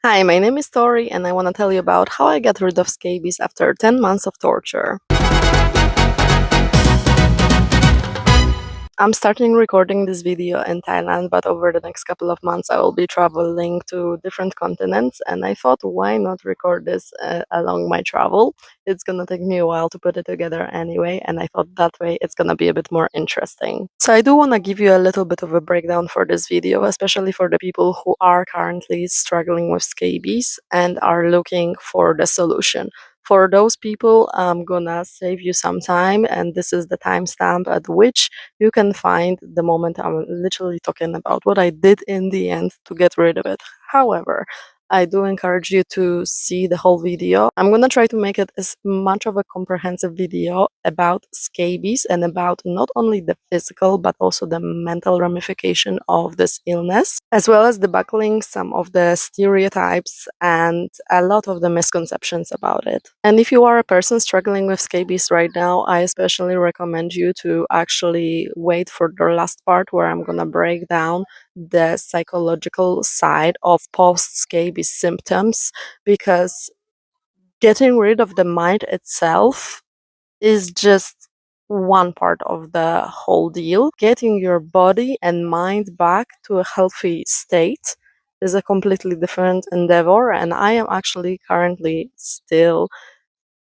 Hi, my name is Tori, and I want to tell you about how I got rid of scabies after 10 months of torture. I'm starting recording this video in Thailand, but over the next couple of months I will be traveling to different continents, and I thought why not record this along my travel. It's gonna take me a while to put it together anyway, and I thought that way it's gonna be a bit more interesting. So I do want to give you a little bit of a breakdown for this video, especially for the people who are currently struggling with scabies and are looking for the solution. For those people, I'm gonna save you some time, and this is the timestamp at which you can find the moment I'm literally talking about what I did in the end to get rid of it. However, I do encourage you to see the whole video. I'm gonna try to make it as much of a comprehensive video about scabies and about not only the physical but also the mental ramification of this illness, as well as debunking some of the stereotypes and a lot of the misconceptions about it. And if you are a person struggling with scabies right now, I especially recommend you to actually wait for the last part where I'm gonna break down the psychological side of post-scabies symptoms, because getting rid of the mind itself is just one part of the whole deal. Getting your body and mind back to a healthy state is a completely different endeavor, and I am actually currently still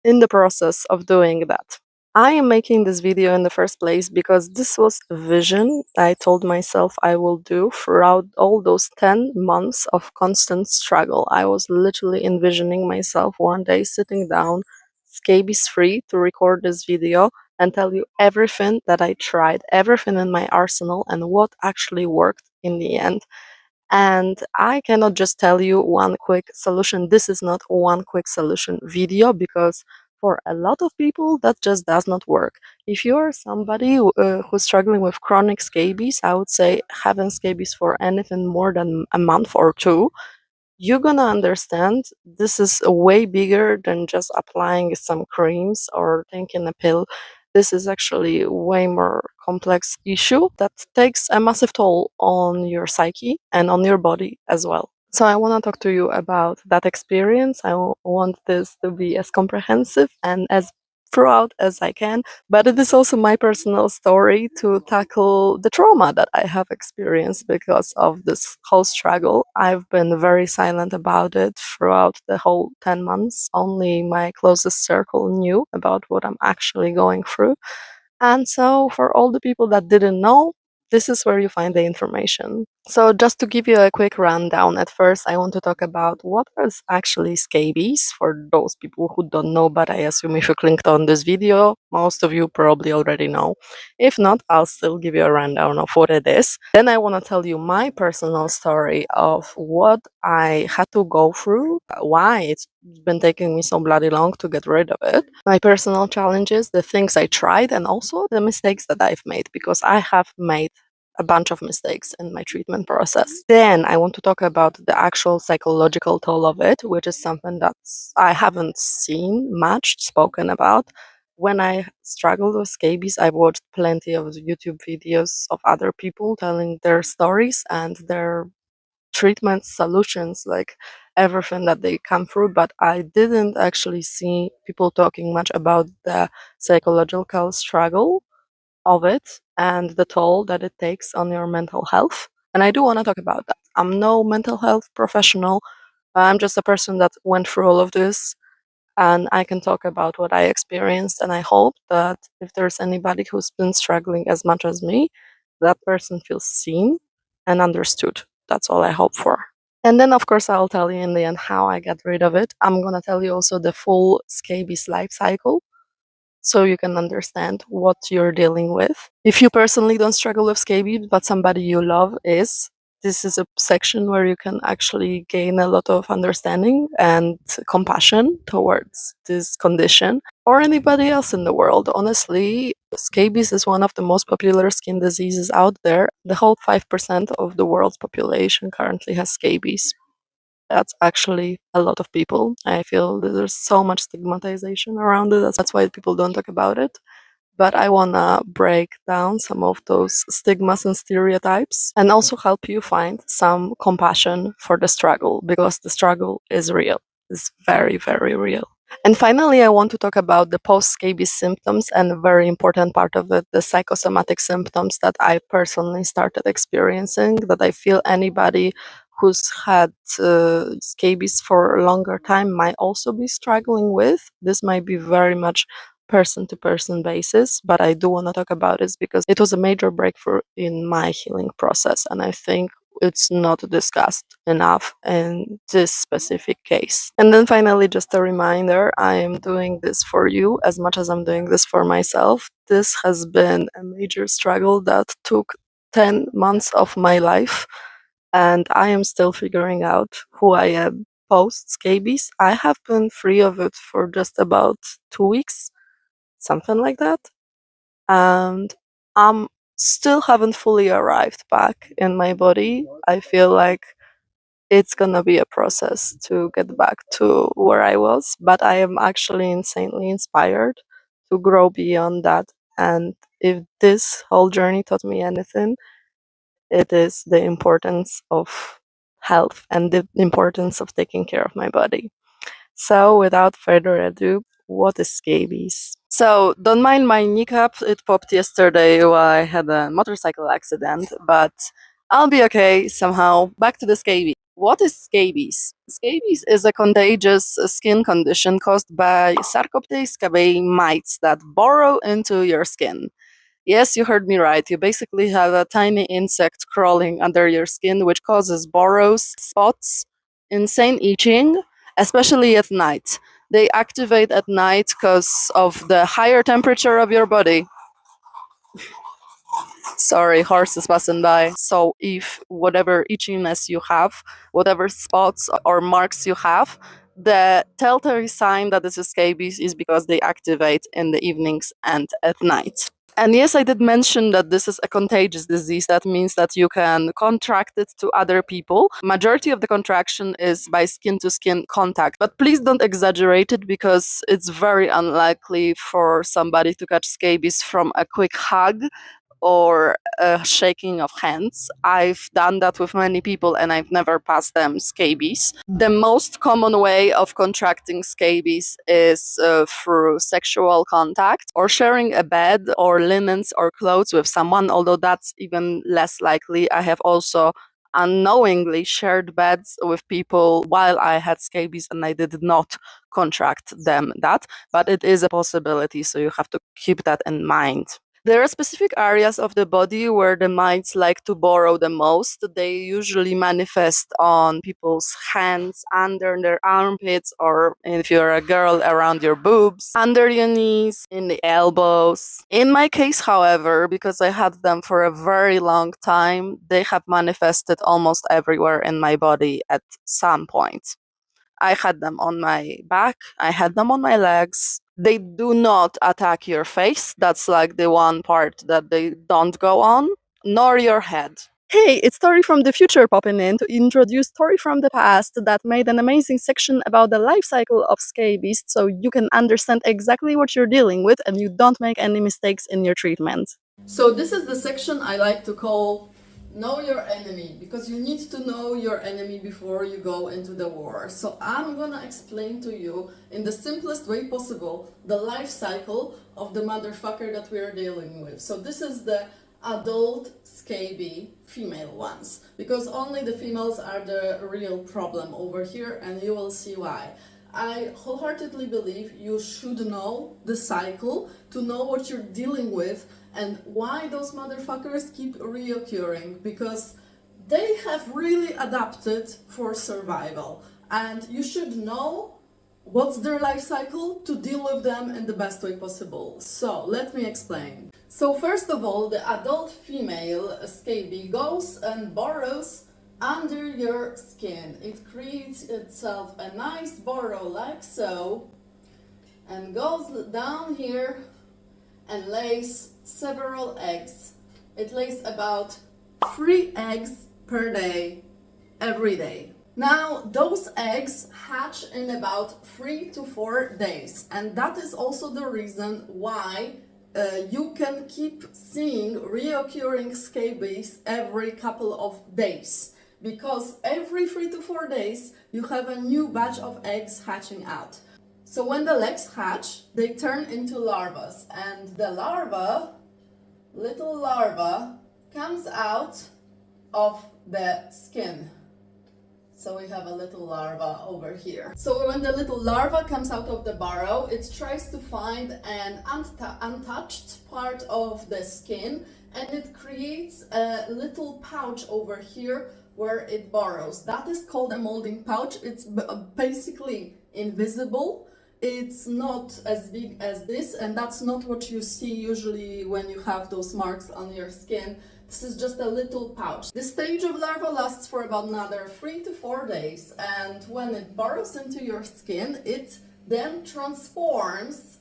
in the process of doing that. I am making this video in the first place because this was a vision I told myself I will do throughout all those 10 months of constant struggle. I was literally envisioning myself one day sitting down, scabies free, to record this video and tell you everything that I tried, everything in my arsenal, and what actually worked in the end. And I cannot just tell you one quick solution. This is not one quick solution video, because for a lot of people that just does not work. If you're somebody who's struggling with chronic scabies, I would say having scabies for anything more than a month or two, you're gonna understand this is way bigger than just applying some creams or taking a pill. This is actually a way more complex issue that takes a massive toll on your psyche and on your body as well. So I want to talk to you about that experience. Want this to be as comprehensive and as throughout as I can, but it is also my personal story to tackle the trauma that I have experienced because of this whole struggle. I've been very silent about it throughout the whole 10 months. Only my closest circle knew about what I'm actually going through. And so, for all the people that didn't know, this is where you find the information. So, just to give you a quick rundown, at first, I want to talk about what is actually scabies for those people who don't know. But I assume if you clicked on this video, most of you probably already know. If not, I'll still give you a rundown of what it is. Then, I want to tell you my personal story of what I had to go through, why it's been taking me so bloody long to get rid of it, my personal challenges, the things I tried, and also the mistakes that I've made, because I have made a bunch of mistakes in my treatment process. Then I want to talk about the actual psychological toll of it, which is something that I haven't seen much spoken about. When I struggled with scabies, I watched plenty of YouTube videos of other people telling their stories and their treatment solutions, like everything that they come through, but I didn't actually see people talking much about the psychological struggle of it and the toll that it takes on your mental health. And I do want to talk about that. I'm no mental health professional. I'm just a person that went through all of this, and I can talk about what I experienced. And I hope that if there's anybody who's been struggling as much as me, that person feels seen and understood. That's all I hope for. And then, of course, I'll tell you in the end how I got rid of it. I'm going to tell you also the full scabies life cycle, so you can understand what you're dealing with. If you personally don't struggle with scabies, but somebody you love is, this is a section where you can actually gain a lot of understanding and compassion towards this condition, or anybody else in the world. Honestly, scabies is one of the most popular skin diseases out there. The whole 5% of the world's population currently has scabies. That's actually a lot of people. I feel that there's so much stigmatization around it. That's why people don't talk about it. but I wanna break down some of those stigmas and stereotypes and also help you find some compassion for the struggle because the struggle is real. It's very, very real. And finally, I want to talk about the post-scabies symptoms and a very important part of it, the psychosomatic symptoms that I personally started experiencing, that I feel anybody who's had scabies for a longer time might also be struggling with. This might be very much person to person basis, but I do want to talk about it because it was a major breakthrough in my healing process, and I think it's not discussed enough in this specific case. And then finally, just a reminder, I am doing this for you as much as I'm doing this for myself. This has been a major struggle that took 10 months of my life, and I am still figuring out who I am post scabies. I have been free of it for just about 2 weeks, something like that. And I'm still haven't fully arrived back in my body. I feel like it's gonna be a process to get back to where I was, but I am actually insanely inspired to grow beyond that. And if this whole journey taught me anything, it is the importance of health and the importance of taking care of my body. So, without further ado, what is scabies? So, don't mind my kneecap. It popped yesterday while I had a motorcycle accident, but I'll be okay somehow. Back to the scabies. What is scabies? Scabies is a contagious skin condition caused by Sarcoptes mites that burrow into your skin. Yes, you heard me right. You basically have a tiny insect crawling under your skin, which causes burrows, spots, insane itching, especially at night. They activate at night because of the higher temperature of your body. Sorry, horse is passing by. So, if whatever itchiness you have, whatever spots or marks you have, the telltale sign that this is scabies is because they activate in the evenings and at night. And yes, I did mention that this is a contagious disease. That means that you can contract it to other people. Majority of the contraction is by skin to skin contact. But please don't exaggerate it because it's very unlikely for somebody to catch scabies from a quick hug or a shaking of hands. I've done that with many people and I've never passed them scabies. The most common way of contracting scabies is through sexual contact or sharing a bed or linens or clothes with someone, although that's even less likely. I have also unknowingly shared beds with people while I had scabies and I did not contract them that, but it is a possibility, so you have to keep that in mind. There are specific areas of the body where the mites like to burrow the most. They usually manifest on people's hands, under their armpits, or if you're a girl, around your boobs, under your knees, in the elbows. In my case, however, because I had them for a very long time, they have manifested almost everywhere in my body at some point. I had them on my back, I had them on my legs. They do not attack your face. That's like the one part that they don't go on, nor your head. Hey, it's Tori from the future popping in to introduce Tori from the past that made an amazing section about the life cycle of scabies so you can understand exactly what you're dealing with and you don't make any mistakes in your treatment. So this is the section I like to call Know Your Enemy, because you need to know your enemy before you go into the war. So I'm gonna explain to you in the simplest way possible the life cycle of the motherfucker that we are dealing with. So this is the adult scabie female ones, because only the females are the real problem over here, and you will see why. I wholeheartedly believe you should know the cycle to know what you're dealing with and why those motherfuckers keep reoccurring, because they have really adapted for survival, and you should know what's their life cycle to deal with them in the best way possible. So let me explain. So first of all, the adult female scabie goes and burrows under your skin. It creates itself a nice burrow like so and goes down here and lays several eggs. It lays about 3 eggs per day, every day. Now, those eggs hatch in about 3 to 4 days, and that is also the reason why you can keep seeing reoccurring scabies every couple of days, because every 3 to 4 days you have a new batch of eggs hatching out. So when the eggs hatch, they turn into larvae, and the little larva, comes out of the skin. So we have a little larva over here. So when the little larva comes out of the burrow, it tries to find an untouched part of the skin, and it creates a little pouch over here where it burrows. That is called a molding pouch. It's basically invisible. It's not as big as this, and that's not what you see usually when you have those marks on your skin. This is just a little pouch. This stage of larva lasts for about another 3 to 4 days, and when it burrows into your skin, it then transforms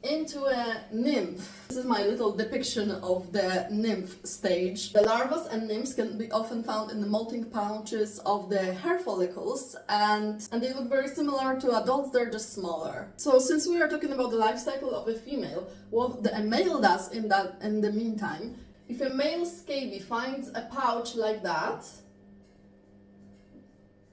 into a nymph. This is my little depiction of the nymph stage. The larvae and nymphs can be often found in the molting pouches of the hair follicles, and they look very similar to adults, they're just smaller. So since we are talking about the life cycle of a female, what a male does in the meantime, if a male scabie finds a pouch like that,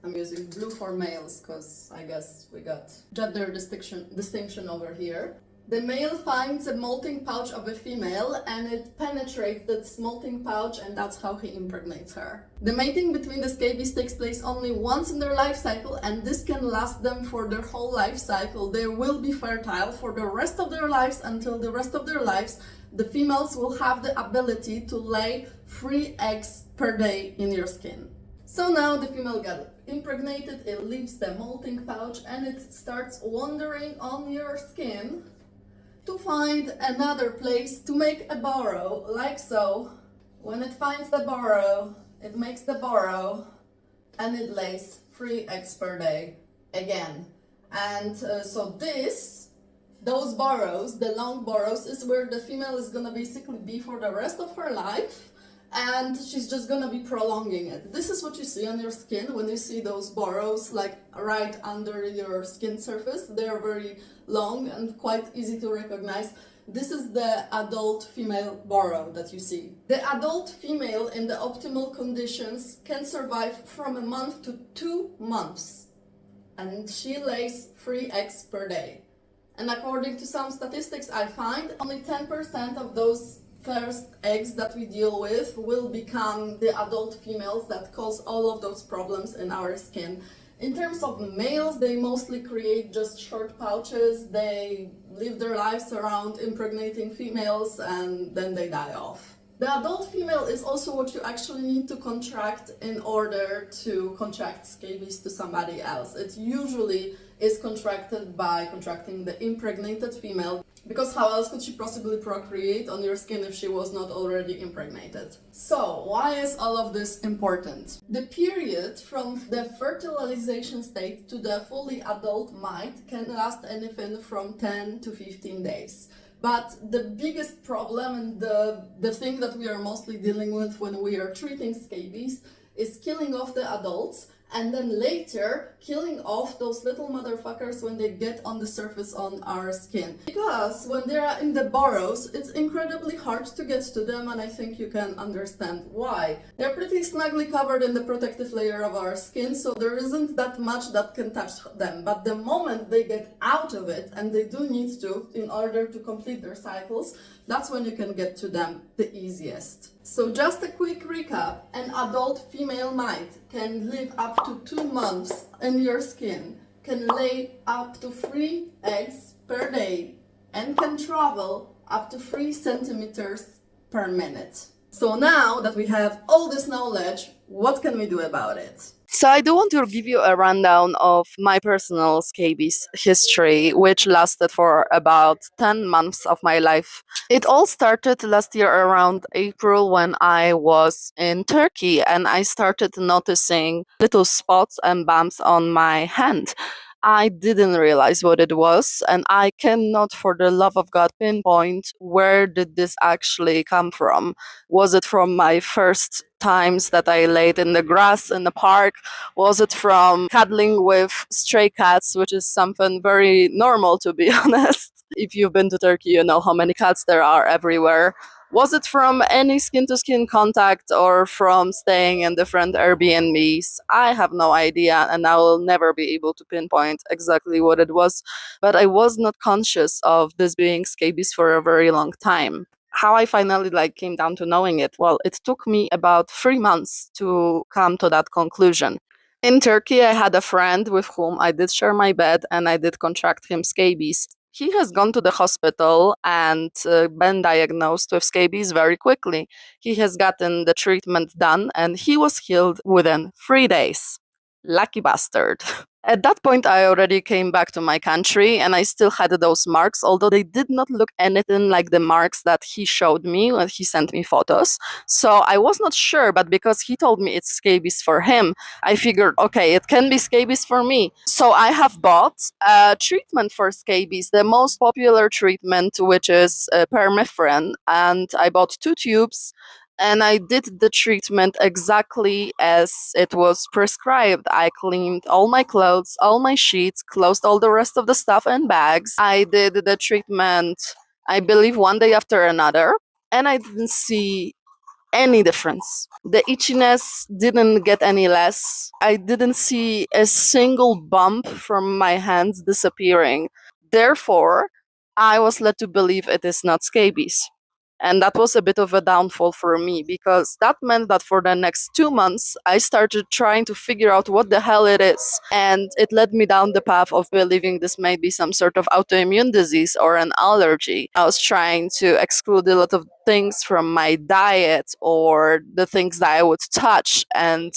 I'm using blue for males because I guess we got gender distinction over here. The male finds a molting pouch of a female, and it penetrates that molting pouch, and that's how he impregnates her. The mating between the scabies takes place only once in their life cycle, and this can last them for their whole life cycle. They will be fertile for the rest of their lives. Until the rest of their lives, the females will have the ability to lay 3 eggs per day in your skin. So now the female got impregnated, it leaves the molting pouch, and it starts wandering on your skin to find another place to make a burrow, like so. When it finds the burrow, it makes the burrow, and it lays 3 eggs per day again. And so those burrows, the long burrows, is where the female is gonna basically be for the rest of her life, and she's just gonna be prolonging it. This is what you see on your skin when you see those burrows like right under your skin surface. They are very long and quite easy to recognize. This is the adult female burrow that you see. The adult female in the optimal conditions can survive from a month to 2 months, and she lays 3 eggs per day. And according to some statistics I find, only 10% of those first eggs that we deal with will become the adult females that cause all of those problems in our skin. In terms of males, they mostly create just short pouches. They live their lives around impregnating females, and then they die off. The adult female is also what you actually need to contract in order to contract scabies to somebody else. It usually is contracted by contracting the impregnated female, because how else could she possibly procreate on your skin if she was not already impregnated? So, why is all of this important? The period from the fertilization state to the fully adult mite can last anything from 10 to 15 days. But the biggest problem, and the thing that we are mostly dealing with when we are treating scabies, is killing off the adults, and then later killing off those little motherfuckers when they get on the surface on our skin. Because when they are in the burrows, it's incredibly hard to get to them, and I think you can understand why. They're pretty snugly covered in the protective layer of our skin, so there isn't that much that can touch them. But the moment they get out of it, and they do need to in order to complete their cycles, that's when you can get to them the easiest. So just a quick recap, an adult female mite can live up to 2 months in your skin, can lay up to 3 eggs per day, and can travel up to 3 centimeters per minute. So now that we have all this knowledge, what can we do about it? So I do want to give you a rundown of my personal scabies history, which lasted for about 10 months of my life. It all started last year around April when I was in Turkey, and I started noticing little spots and bumps on my hand. I didn't realize what it was, and I cannot for the love of God pinpoint where did this actually come from. Was it from my first times that I laid in the grass in the park? Was it from cuddling with stray cats, which is something very normal, to be honest? If you've been to Turkey, you know how many cats there are everywhere. Was it from any skin to skin contact or from staying in different Airbnbs? I have no idea, and I will never be able to pinpoint exactly what it was. But I was not conscious of this being scabies for a very long time. How I finally came down to knowing it? Well, it took me about 3 months to come to that conclusion. In Turkey, I had a friend with whom I did share my bed and I did contract him scabies. He has gone to the hospital and been diagnosed with scabies very quickly. He has gotten the treatment done and he was healed within 3 days. Lucky bastard. At that point, I already came back to my country and I still had those marks, although they did not look anything like the marks that he showed me when he sent me photos. So I was not sure, but because he told me it's scabies for him, I figured, okay, it can be scabies for me. So I have bought a treatment for scabies, the most popular treatment, which is permethrin. And I bought 2 tubes and I did the treatment exactly as it was prescribed. I cleaned all my clothes, all my sheets, closed all the rest of the stuff in bags. I did the treatment, I believe, one day after another, and I didn't see any difference. The itchiness didn't get any less. I didn't see a single bump from my hands disappearing. Therefore, I was led to believe it is not scabies. And that was a bit of a downfall for me because that meant that for the next 2 months, I started trying to figure out what the hell it is. And it led me down the path of believing this might be some sort of autoimmune disease or an allergy. I was trying to exclude a lot of things from my diet or the things that I would touch. And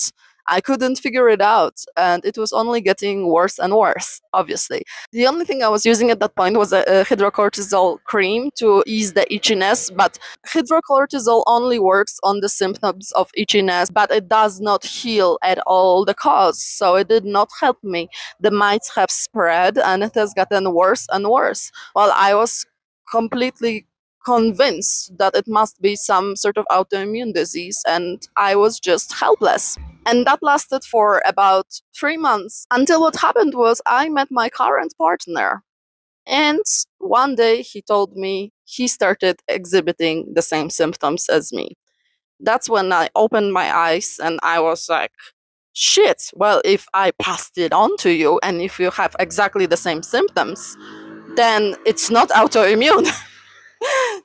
I couldn't figure it out. And it was only getting worse and worse, obviously. The only thing I was using at that point was a hydrocortisol cream to ease the itchiness, but hydrocortisol only works on the symptoms of itchiness, but it does not heal at all the cause. So it did not help me. The mites have spread and it has gotten worse and worse. While I was completely convinced that it must be some sort of autoimmune disease and I was just helpless. And that lasted for about 3 months until what happened was I met my current partner. And one day he told me he started exhibiting the same symptoms as me. That's when I opened my eyes and I was like, shit, well, if I passed it on to you and if you have exactly the same symptoms, then it's not autoimmune.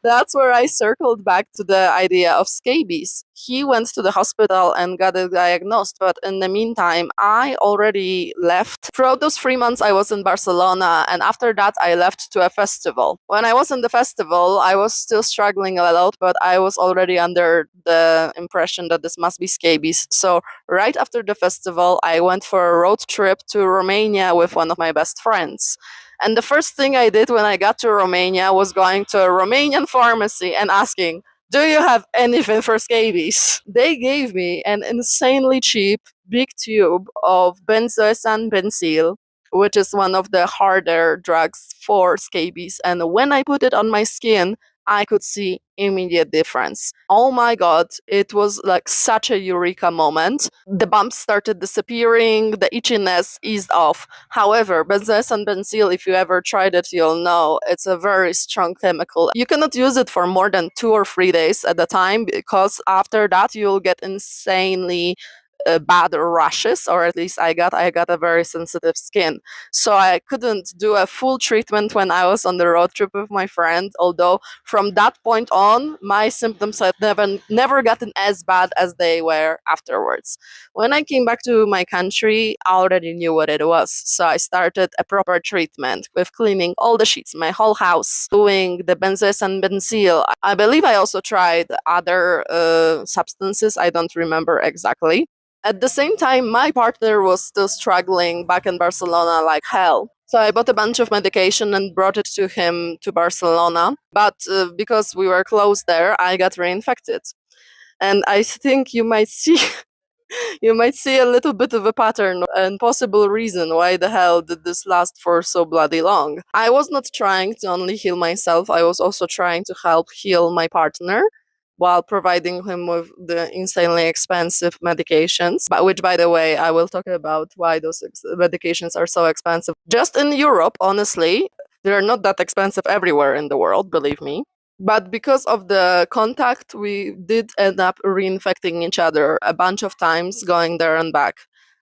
That's where I circled back to the idea of scabies. He went to the hospital and got it diagnosed, but in the meantime, I already left. Throughout those 3 months, I was in Barcelona, and after that, I left to a festival. When I was in the festival, I was still struggling a lot, but I was already under the impression that this must be scabies. So, right after the festival, I went for a road trip to Romania with one of my best friends. And the first thing I did when I got to Romania was going to a Romanian pharmacy and asking, do you have anything for scabies? They gave me an insanely cheap big tube of benzoysan benzyl, which is one of the harder drugs for scabies. And when I put it on my skin, I could see immediate difference. Oh my god, it was like such a eureka moment. The bumps started disappearing, the itchiness eased off. However, benzoysan benzyl, if you ever tried it, you'll know it's a very strong chemical. You cannot use it for more than 2 or 3 days at a time because after that you'll get insanely bad rashes, or at least I got a very sensitive skin. So I couldn't do a full treatment when I was on the road trip with my friend, although from that point on my symptoms had never gotten as bad as they were afterwards. When I came back to my country, I already knew what it was. So I started a proper treatment with cleaning all the sheets, my whole house, doing the benzoysan benzyl. I believe I also tried other substances. I don't remember exactly. At the same time, my partner was still struggling back in Barcelona like hell. So I bought a bunch of medication and brought it to him to Barcelona. But because we were close there, I got reinfected. And I think you might see you might see a little bit of a pattern and possible reason why the hell did this last for so bloody long. I was not trying to only heal myself, I was also trying to help heal my partner while providing him with the insanely expensive medications, but which, by the way, I will talk about why those medications are so expensive. Just in Europe, honestly, They're not that expensive everywhere in the world, believe me. But because of the contact, we did end up reinfecting each other a bunch of times, going there and back.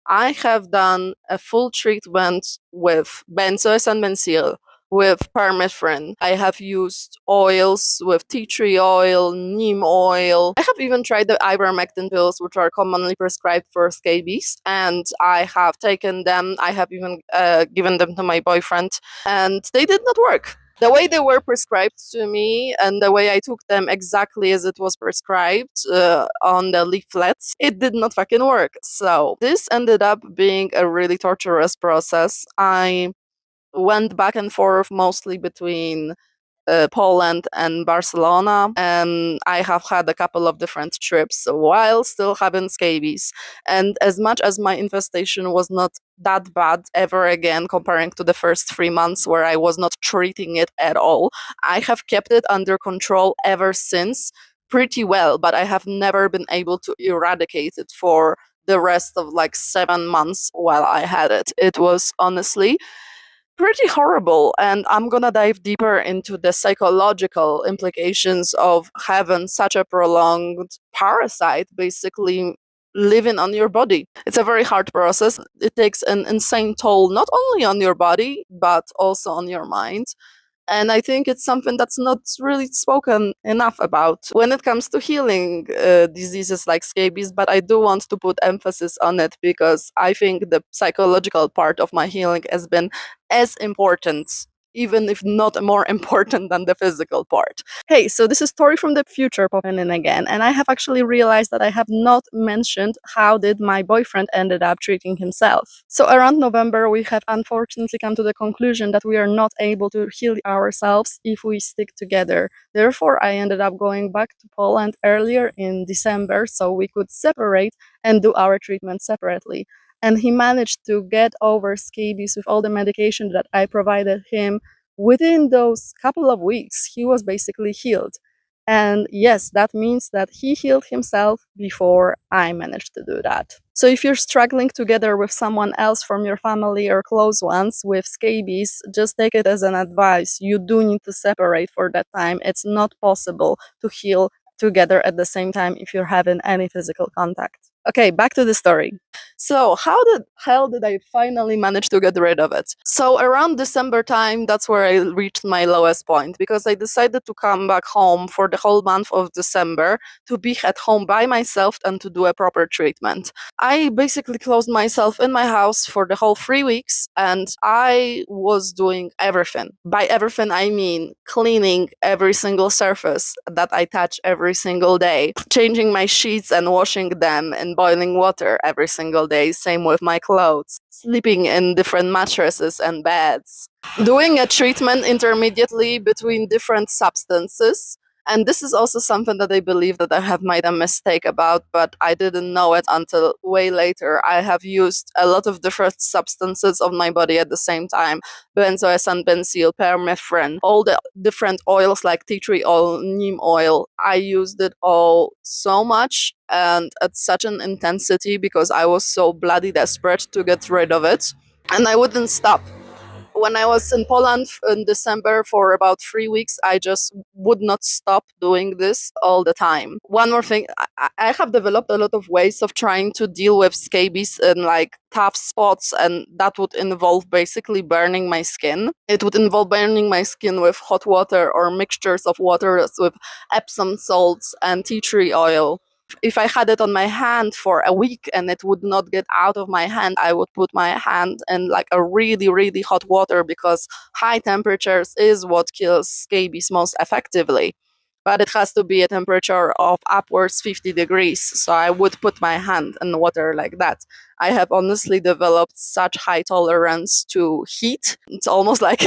I have done a full treatment with benzoyl and benzyl, with permethrin. I have used oils with tea tree oil, neem oil. I have even tried the ivermectin pills, which are commonly prescribed for scabies, and I have taken them. I have even given them to my boyfriend, and they did not work. The way they were prescribed to me and the way I took them exactly as it was prescribed on the leaflets, it did not fucking work. So this ended up being a really torturous process. I went back and forth mostly between Poland and Barcelona, and I have had a couple of different trips while still having scabies. And as much as my infestation was not that bad ever again, comparing to the first 3 months where I was not treating it at all, I have kept it under control ever since pretty well, but I have never been able to eradicate it for the rest of like 7 months while I had it. It was honestly pretty horrible. And I'm gonna dive deeper into the psychological implications of having such a prolonged parasite basically living on your body. It's a very hard process. It takes an insane toll not only on your body, but also on your mind. And I think it's something that's not really spoken enough about when it comes to healing diseases like scabies. But I do want to put emphasis on it because I think the psychological part of my healing has been as important, even if not more important than the physical part. Hey, so this is Tori from the future popping in again, and I have actually realized that I have not mentioned how did my boyfriend ended up treating himself. So around November, we have unfortunately come to the conclusion that we are not able to heal ourselves if we stick together. Therefore, I ended up going back to Poland earlier in December so we could separate and do our treatment separately. And he managed to get over scabies with all the medication that I provided him. Within those couple of weeks, he was basically healed. And yes, that means that he healed himself before I managed to do that. So if you're struggling together with someone else from your family or close ones with scabies, just take it as an advice. You do need to separate for that time. It's not possible to heal together at the same time if you're having any physical contact. Okay, back to the story. So, how the hell did I finally manage to get rid of it? So, around December time, that's where I reached my lowest point because I decided to come back home for the whole month of December to be at home by myself and to do a proper treatment. I basically closed myself in my house for the whole 3 weeks and I was doing everything. By everything, I mean cleaning every single surface that I touch every single day, changing my sheets and washing them in boiling water every single day. Same with my clothes, sleeping in different mattresses and beds, doing a treatment intermediately between different substances. And this is also something that I believe that I have made a mistake about, but I didn't know it until way later. I have used a lot of different substances of my body at the same time. Benzoyl, benzyl, permethrin, all the different oils like tea tree oil, neem oil. I used it all so much and at such an intensity because I was so bloody desperate to get rid of it. And I wouldn't stop. When I was in Poland in December for about 3 weeks, I just would not stop doing this all the time. One more thing, I have developed a lot of ways of trying to deal with scabies in like tough spots, and that would involve basically burning my skin. It would involve burning my skin with hot water or mixtures of water with Epsom salts and tea tree oil. If I had it on my hand for a week and it would not get out of my hand, I would put my hand in like a really, really hot water because high temperatures is what kills scabies most effectively. But it has to be a temperature of upwards 50 degrees. So I would put my hand in water like that. I have honestly developed such high tolerance to heat. It's almost like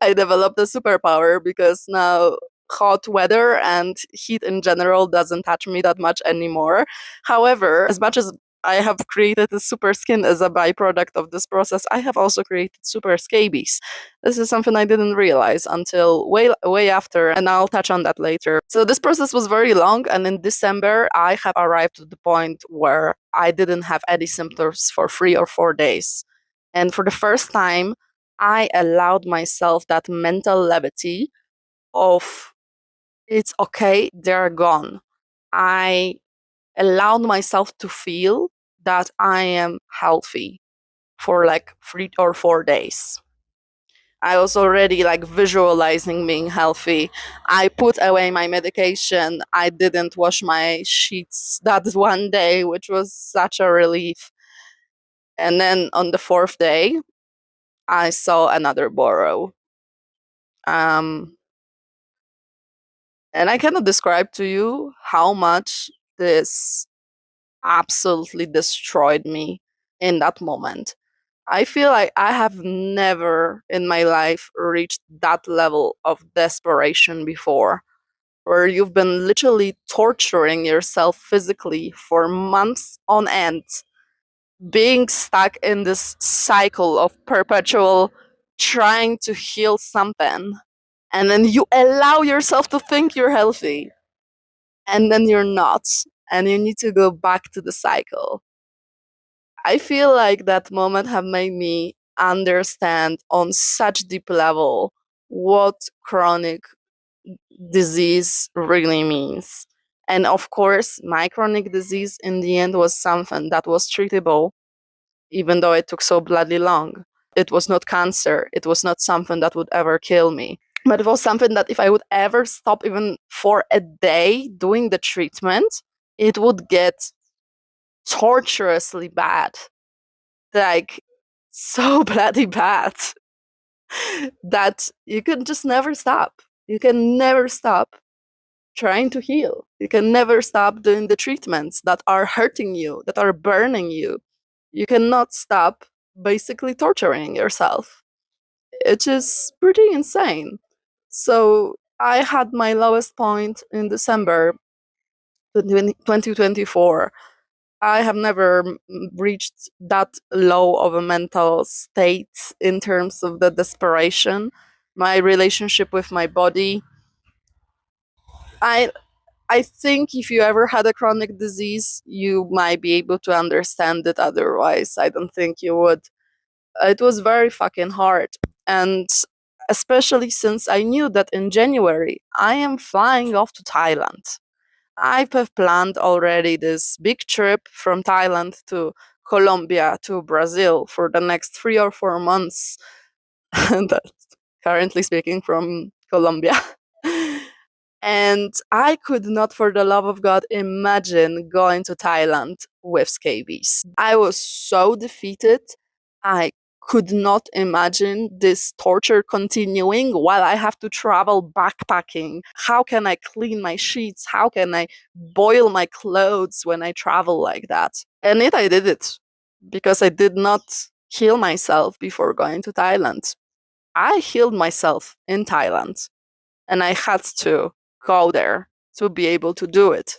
I developed a superpower because now hot weather and heat in general doesn't touch me that much anymore. However, as much as I have created a super skin as a byproduct of this process, I have also created super scabies. This is something I didn't realize until way after, and I'll touch on that later. So this process was very long, and in December, I have arrived at the point where I didn't have any symptoms for 3 or 4 days. And for the first time, I allowed myself that mental levity of it's okay, they're gone. I allowed myself to feel that I am healthy for like 3 or 4 days. I was already like visualizing being healthy. I put away my medication. I didn't wash my sheets that one day, which was such a relief. And then on the fourth day, I saw another borrow. Um, and I cannot describe to you how much this absolutely destroyed me in that moment. I feel like I have never in my life reached that level of desperation before, where you've been literally torturing yourself physically for months on end, being stuck in this cycle of perpetual trying to heal something. And then you allow yourself to think you're healthy, and then you're not, and you need to go back to the cycle. I feel like that moment have made me understand on such deep level what chronic disease really means. And of course, my chronic disease in the end was something that was treatable, even though it took so bloody long. It was not cancer. It was not something that would ever kill me. But it was something that if I would ever stop even for a day doing the treatment, it would get torturously bad. Like, so bloody bad that you can just never stop. You can never stop trying to heal. You can never stop doing the treatments that are hurting you, that are burning you. You cannot stop basically torturing yourself. It is pretty insane. So I had my lowest point in December 2024. I have never reached that low of a mental state in terms of the desperation. My relationship with my body. I I think if you ever had a chronic disease, you might be able to understand it. Otherwise, I don't think you would. It was very fucking hard. And especially since I knew that in January, I am flying off to Thailand. I have planned already this big trip from Thailand to Colombia to Brazil for the next 3 or 4 months. And that's currently speaking from Colombia. And I could not, for the love of God, imagine going to Thailand with scabies. I was so defeated. I could not imagine this torture continuing while I have to travel backpacking. How can I clean my sheets? How can I boil my clothes when I travel like that? And yet I did it because I did not heal myself before going to Thailand. I healed myself in Thailand and I had to go there to be able to do it,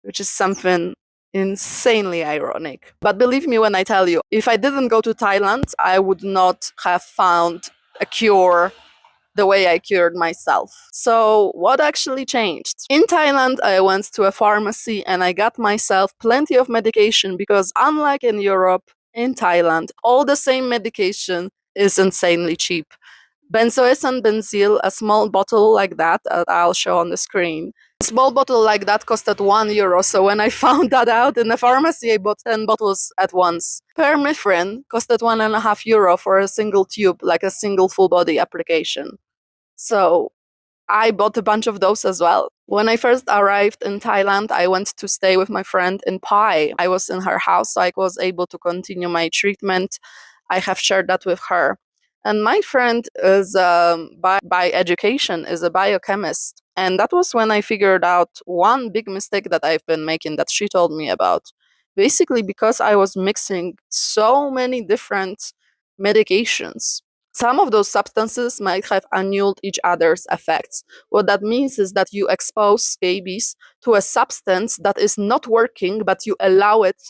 which is something insanely ironic. But believe me when I tell you, if I didn't go to Thailand, I would not have found a cure the way I cured myself. So, what actually changed? In Thailand, I went to a pharmacy and I got myself plenty of medication because, unlike in Europe, in Thailand, all the same medication is insanely cheap. Benzoyl benzyl, a small bottle like that I'll show on the screen. A small bottle like that costed €1. So when I found that out in the pharmacy, I bought 10 bottles at once. Permethrin costed €1.50 for a single tube, like a single full body application. So I bought a bunch of those as well. When I first arrived in Thailand, I went to stay with my friend in Pai. I was in her house, so I was able to continue my treatment. I have shared that with her. And my friend is, by education, is a biochemist. And that was when I figured out one big mistake that I've been making that she told me about. Basically, because I was mixing so many different medications, some of those substances might have annulled each other's effects. What that means is that you expose scabies to a substance that is not working, but you allow it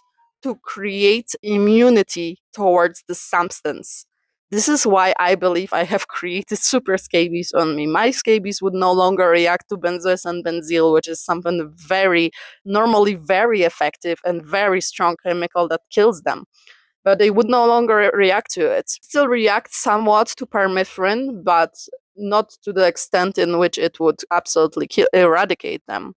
to create immunity towards the substance. This is why I believe I have created super scabies on me. My scabies would no longer react to benzoyl and benzyl, which is something normally very effective and very strong chemical that kills them. but they would no longer react to it. Still react somewhat to permethrin, but not to the extent in which it would absolutely eradicate them.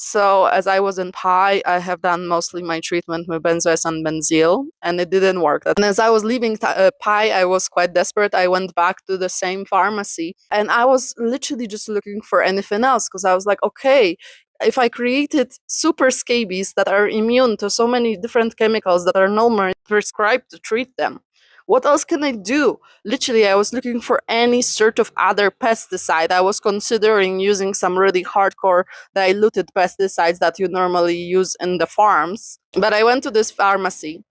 So as I was in Pi, I have done mostly my treatment with benzoyl and benzyl, and it didn't work. And as I was leaving Pi, I was quite desperate. I went back to the same pharmacy, and I was literally just looking for anything else because I was like, okay, if I created super scabies that are immune to so many different chemicals that are normally prescribed to treat them, what else can I do? Literally, I was looking for any sort of other pesticide. I was considering using some really hardcore diluted pesticides that you normally use in the farms. But I went to this pharmacy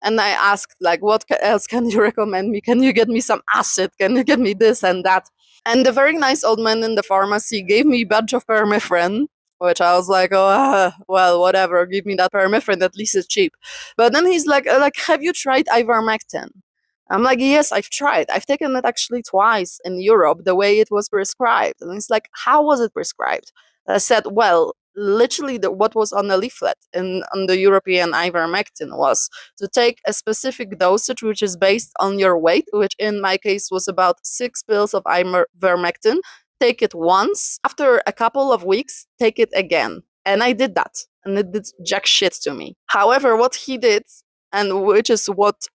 and I asked, like, what else can you recommend me? Can you get me some acid? Can you get me this and that? And the very nice old man in the pharmacy gave me a bunch of permethrin, which I was like, oh, well, whatever, give me that permethrin, at least it's cheap. But then he's like, have you tried ivermectin? I'm like, yes, I've tried. I've taken it actually twice in Europe, the way it was prescribed. And it's like, how was it prescribed? I said, well, literally what was on the leaflet on the European ivermectin was to take a specific dosage, which is based on your weight, which in my case was about 6 pills of ivermectin. Take it once. After a couple of weeks, take it again. And I did that. And it did jack shit to me. However, what he did, and which is what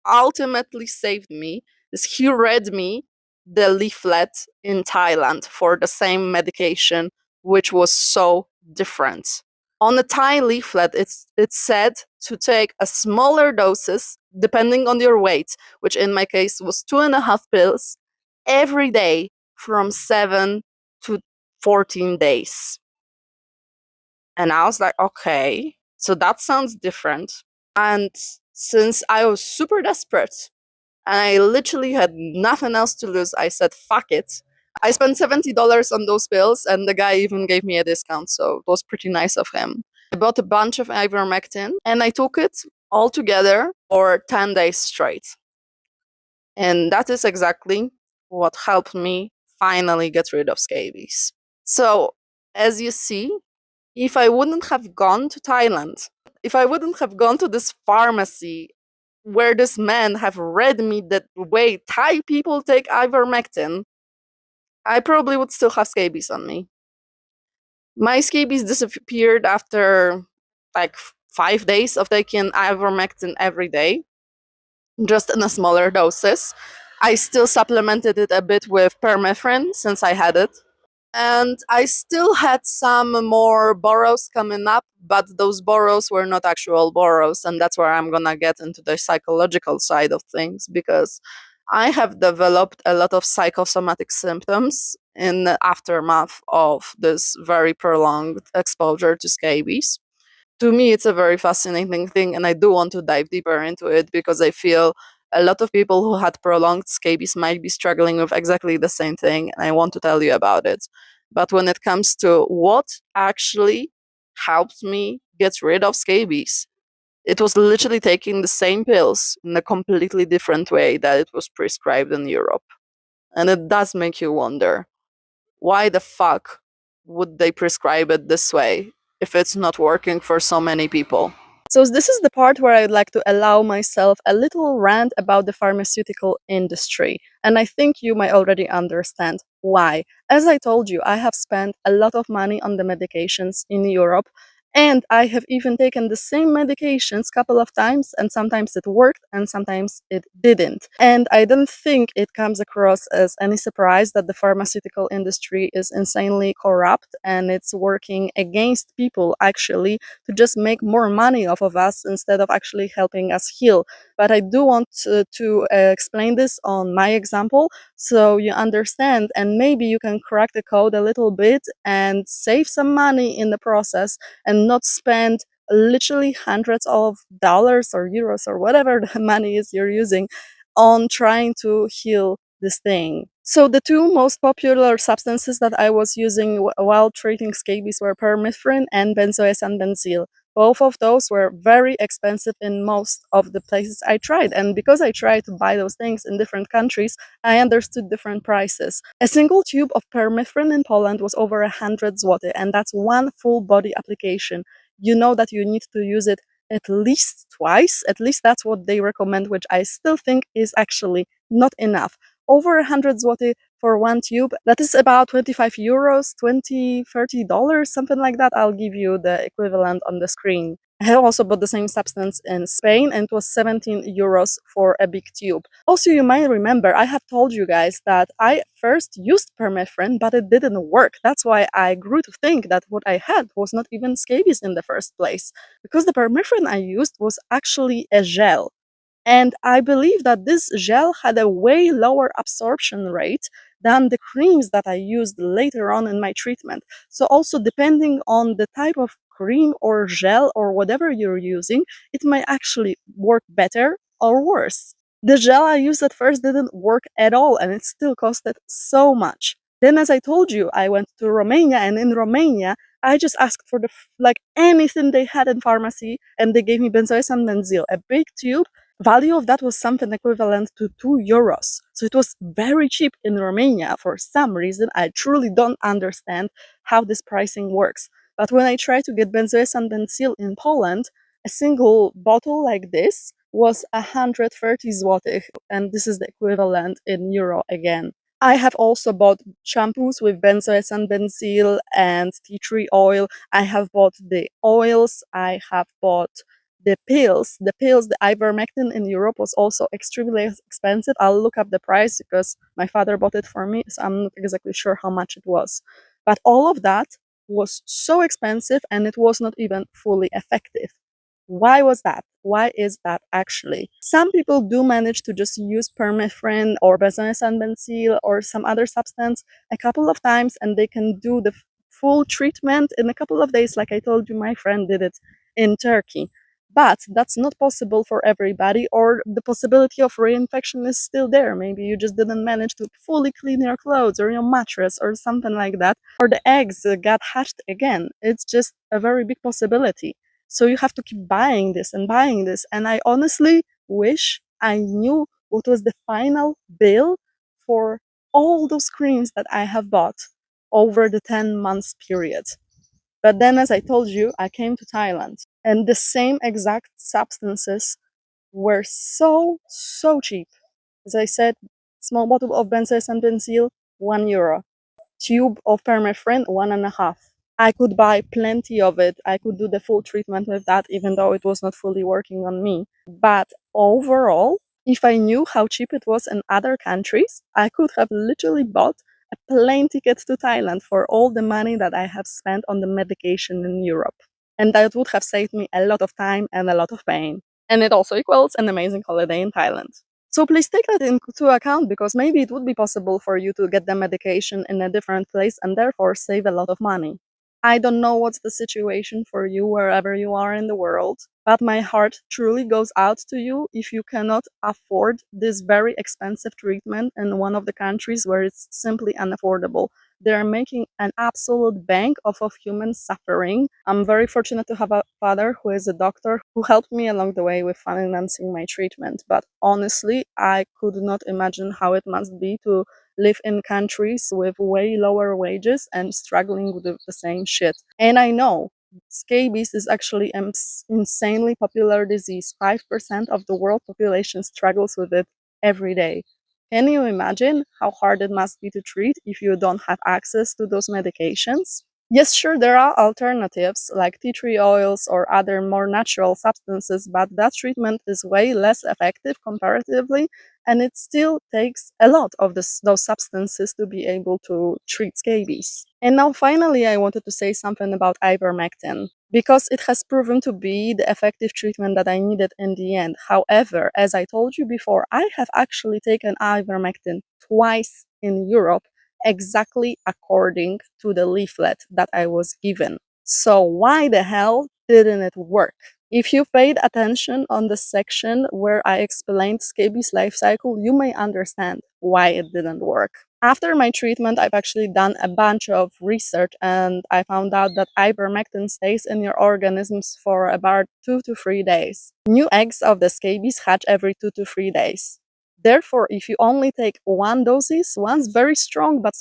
ultimately saved me, is he read me the leaflet in Thailand for the same medication, which was so different. On the Thai leaflet, it said to take a smaller doses depending on your weight, which in my case was 2.5 pills every day from 7 to 14 days. And I was like, okay, so that sounds different. And since I was super desperate and I literally had nothing else to lose, I said, fuck it. I spent $70 on those pills, and the guy even gave me a discount, so it was pretty nice of him. I bought a bunch of ivermectin, and I took it all together for 10 days straight. And that is exactly what helped me finally get rid of scabies. So, as you see, if I wouldn't have gone to Thailand, if I wouldn't have gone to this pharmacy where this man have read me the way Thai people take ivermectin, I probably would still have scabies on me. My scabies disappeared after like 5 days of taking ivermectin every day, just in a smaller doses. I still supplemented it a bit with permethrin since I had it. And I still had some more boros coming up, but those boros were not actual boros. And that's where I'm going to get into the psychological side of things, because I have developed a lot of psychosomatic symptoms in the aftermath of this very prolonged exposure to scabies. To me, it's a very fascinating thing, and I do want to dive deeper into it because I feel a lot of people who had prolonged scabies might be struggling with exactly the same thing, and I want to tell you about it. But when it comes to what actually helped me get rid of scabies, it was literally taking the same pills in a completely different way that it was prescribed in Europe. And it does make you wonder, why the fuck would they prescribe it this way if it's not working for so many people? So this is the part where I'd like to allow myself a little rant about the pharmaceutical industry. And I think you might already understand why. As I told you, I have spent a lot of money on the medications in Europe. And I have even taken the same medications a couple of times, and sometimes it worked and sometimes it didn't. And I don't think it comes across as any surprise that the pharmaceutical industry is insanely corrupt and it's working against people actually to just make more money off of us instead of actually helping us heal. But I do want to explain this on my example so you understand, and maybe you can crack the code a little bit and save some money in the process and not spend literally hundreds of dollars or euros or whatever the money is you're using on trying to heal this thing. So the two most popular substances that I was using while treating scabies were permethrin and benzoyl. Both of those were very expensive in most of the places I tried. And because I tried to buy those things in different countries, I understood different prices. A single tube of permethrin in Poland was over 100 zloty, and that's one full body application. You know that you need to use it at least twice. At least that's what they recommend, which I still think is actually not enough. Over 100 zloty for one tube, that is about 25 euros, 20, $30, something like that. I'll give you the equivalent on the screen. I have also bought the same substance in Spain, and it was 17 euros for a big tube. Also, you might remember I have told you guys that I first used permethrin, but it didn't work. That's why I grew to think that what I had was not even scabies in the first place, because the permethrin I used was actually a gel. And I believe that this gel had a way lower absorption rate than the creams that I used later on in my treatment. So, also depending on the type of cream or gel or whatever you're using, it might actually work better or worse. The gel I used at first didn't work at all, and it still costed so much. Then, as I told you, I went to Romania, and in Romania, I just asked for like anything they had in pharmacy, and they gave me benzoyl benzil, a big tube. Value of that was something equivalent to 2 euros. So it was very cheap in Romania for some reason. I truly don't understand how this pricing works. But when I tried to get benzoyl benzil in Poland, a single bottle like this was 130 zlotych, and this is the equivalent in euro again. I have also bought shampoos with benzoyl benzil and tea tree oil. I have bought the oils. I have bought the ivermectin in Europe was also extremely expensive. I'll look up the price because my father bought it for me, so I'm not exactly sure how much it was. But all of that was so expensive and it was not even fully effective. Why was that? Why is that actually? Some people do manage to just use permethrin or benzoyl benzil or some other substance a couple of times and they can do the full treatment in a couple of days, like I told you, my friend did it in Turkey. But that's not possible for everybody, or the possibility of reinfection is still there. Maybe you just didn't manage to fully clean your clothes or your mattress or something like that, or the eggs got hatched again. It's just a very big possibility. So you have to keep buying this and buying this. And I honestly wish I knew what was the final bill for all those creams that I have bought over the 10 months period. But then, as I told you, I came to Thailand, and the same exact substances were so cheap. As I said, small bottle of benzoyl benzil, 1 euro. Tube of permethrin, one and a half. I could buy plenty of it. I could do the full treatment with that, even though it was not fully working on me. But overall, if I knew how cheap it was in other countries, I could have literally bought a plane ticket to Thailand for all the money that I have spent on the medication in Europe. And that would have saved me a lot of time and a lot of pain. And it also equals an amazing holiday in Thailand. So please take that into account because maybe it would be possible for you to get the medication in a different place and therefore save a lot of money. I don't know what's the situation for you wherever you are in the world, but my heart truly goes out to you if you cannot afford this very expensive treatment in one of the countries where it's simply unaffordable. They are making an absolute bank off of human suffering. I'm very fortunate to have a father who is a doctor who helped me along the way with financing my treatment. But honestly, I could not imagine how it must be to live in countries with way lower wages and struggling with the same shit. And I know scabies is actually an insanely popular disease. 5% of the world population struggles with it every day. Can you imagine how hard it must be to treat if you don't have access to those medications? Yes, sure, there are alternatives like tea tree oils or other more natural substances, but that treatment is way less effective comparatively, and it still takes a lot of those substances to be able to treat scabies. And now, finally, I wanted to say something about ivermectin because it has proven to be the effective treatment that I needed in the end. However, as I told you before, I have actually taken ivermectin twice in Europe exactly according to the leaflet that I was given. So, why the hell didn't it work? If you paid attention on the section where I explained scabies life cycle, you may understand why it didn't work. After my treatment, I've actually done a bunch of research and I found out that ivermectin stays in your organisms for about 2 to 3 days. New eggs of the scabies hatch every 2 to 3 days. Therefore, if you only take one dosage, one's very strong, but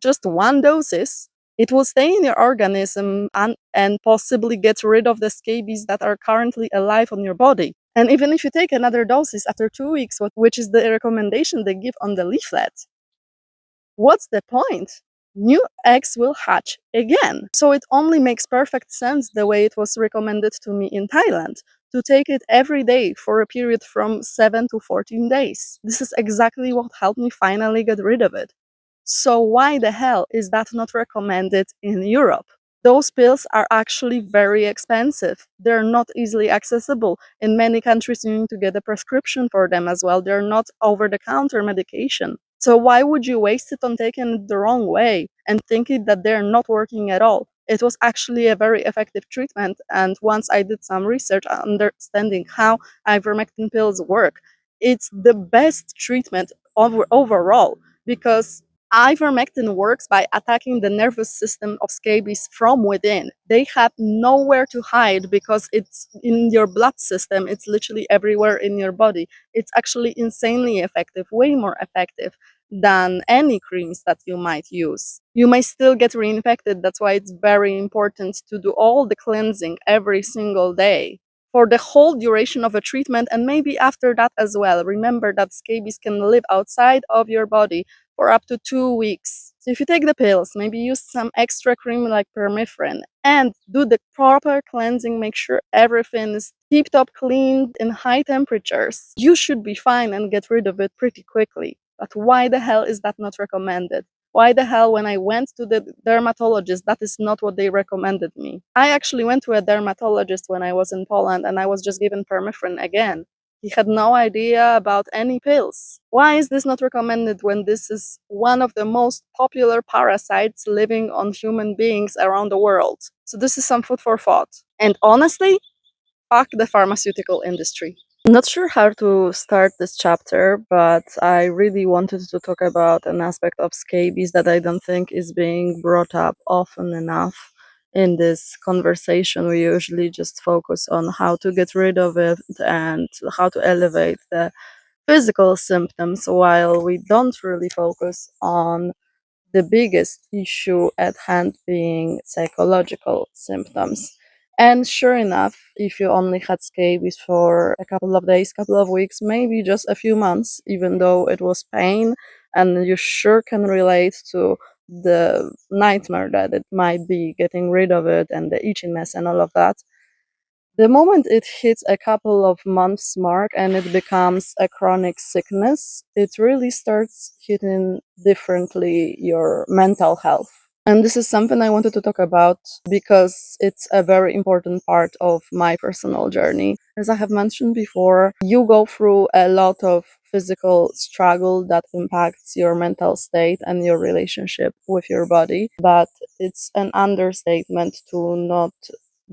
just one dosage, It will stay in your organism and possibly get rid of the scabies that are currently alive on your body. And even if you take another doses after 2 weeks, which is the recommendation they give on the leaflet, what's the point? New eggs will hatch again. So it only makes perfect sense the way it was recommended to me in Thailand to take it every day for a period from 7 to 14 days. This is exactly what helped me finally get rid of it. So why the hell is that not recommended in Europe? Those pills are actually very expensive. They're not easily accessible. In many countries, you need to get a prescription for them as well. They're not over the counter medication. So why would you waste it on taking it the wrong way and thinking that they're not working at all? It was actually a very effective treatment. And once I did some research understanding how ivermectin pills work, it's the best treatment overall because ivermectin works by attacking the nervous system of scabies from within. They have nowhere to hide because it's in your blood system. It's literally everywhere in your body. It's actually insanely effective, way more effective than any creams that you might use. You may still get reinfected. That's why it's very important to do all the cleansing every single day for the whole duration of a treatment and maybe after that as well. Remember that scabies can live outside of your body for up to 2 weeks. So if you take the pills, maybe use some extra cream like permethrin and do the proper cleansing, make sure everything is tip top cleaned in high temperatures, you should be fine and get rid of it pretty quickly. But why the hell is that not recommended? Why the hell, when I went to the dermatologist, that is not what they recommended me? I actually went to a dermatologist when I was in Poland and I was just given permethrin again. He had no idea about any pills. Why is this not recommended when this is one of the most popular parasites living on human beings around the world? So this is some food for thought. And honestly, fuck the pharmaceutical industry. Not sure how to start this chapter, but I really wanted to talk about an aspect of scabies that I don't think is being brought up often enough in this conversation. We usually just focus on how to get rid of it and how to elevate the physical symptoms, while we don't really focus on the biggest issue at hand being psychological symptoms. And sure enough, if you only had scabies for a couple of days, couple of weeks, maybe just a few months, even though it was pain, and you sure can relate to the nightmare that it might be getting rid of it and the itchiness and all of that, the moment it hits a couple of months mark and it becomes a chronic sickness, it really starts hitting differently your mental health. And this is something I wanted to talk about because it's a very important part of my personal journey. As I have mentioned before, you go through a lot of physical struggle that impacts your mental state and your relationship with your body, but it's an understatement to not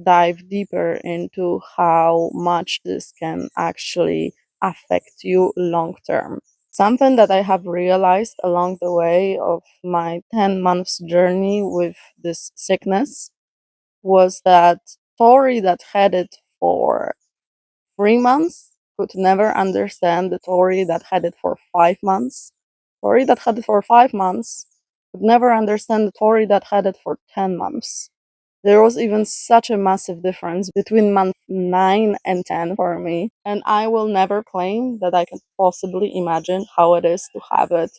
dive deeper into how much this can actually affect you long term. Something that I have realized along the way of my 10 months journey with this sickness was that Tori that had it for 3 months could never understand the Tori that had it for 5 months. Tori that had it for 5 months could never understand the Tori that had it for 10 months. There was even such a massive difference between month 9 and 10 for me, and I will never claim that I can possibly imagine how it is to have it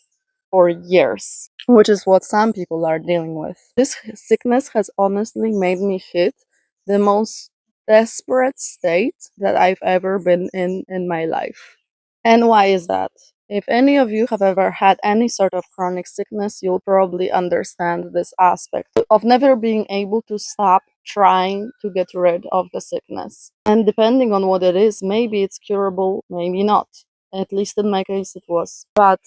for years, which is what some people are dealing with. This sickness has honestly made me hit the most desperate state that I've ever been in my life. And why is that? If any of you have ever had any sort of chronic sickness, you'll probably understand this aspect of never being able to stop trying to get rid of the sickness. And depending on what it is, maybe it's curable, maybe not. At least in my case, it was. But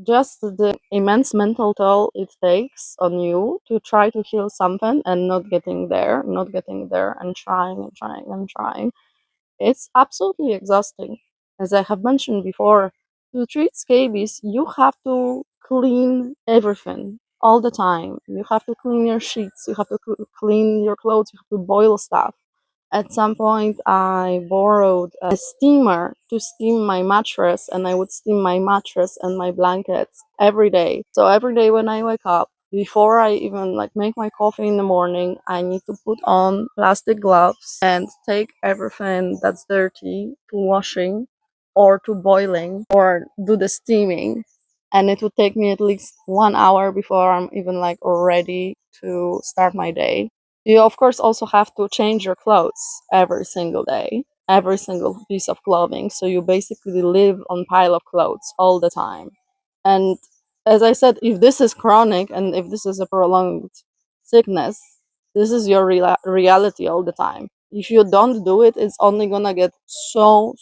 just the immense mental toll it takes on you to try to heal something and not getting there, and trying and trying and trying, it's absolutely exhausting. As I have mentioned before, to treat scabies, you have to clean everything all the time. You have to clean your sheets, you have to clean your clothes, you have to boil stuff. At some point, I borrowed a steamer to steam my mattress, and I would steam my mattress and my blankets every day. So every day when I wake up, Before I even like make my coffee in the morning, I need to put on plastic gloves and take everything that's dirty to washing or to boiling or do the steaming. And it would take me at least 1 hour before I'm even like ready to start my day. You of course also have to change your clothes every single day, every single piece of clothing. So you basically live on pile of clothes all the time. And as I said, if this is chronic and if this is a prolonged sickness, this is your reality all the time. If you don't do it, it's only gonna get so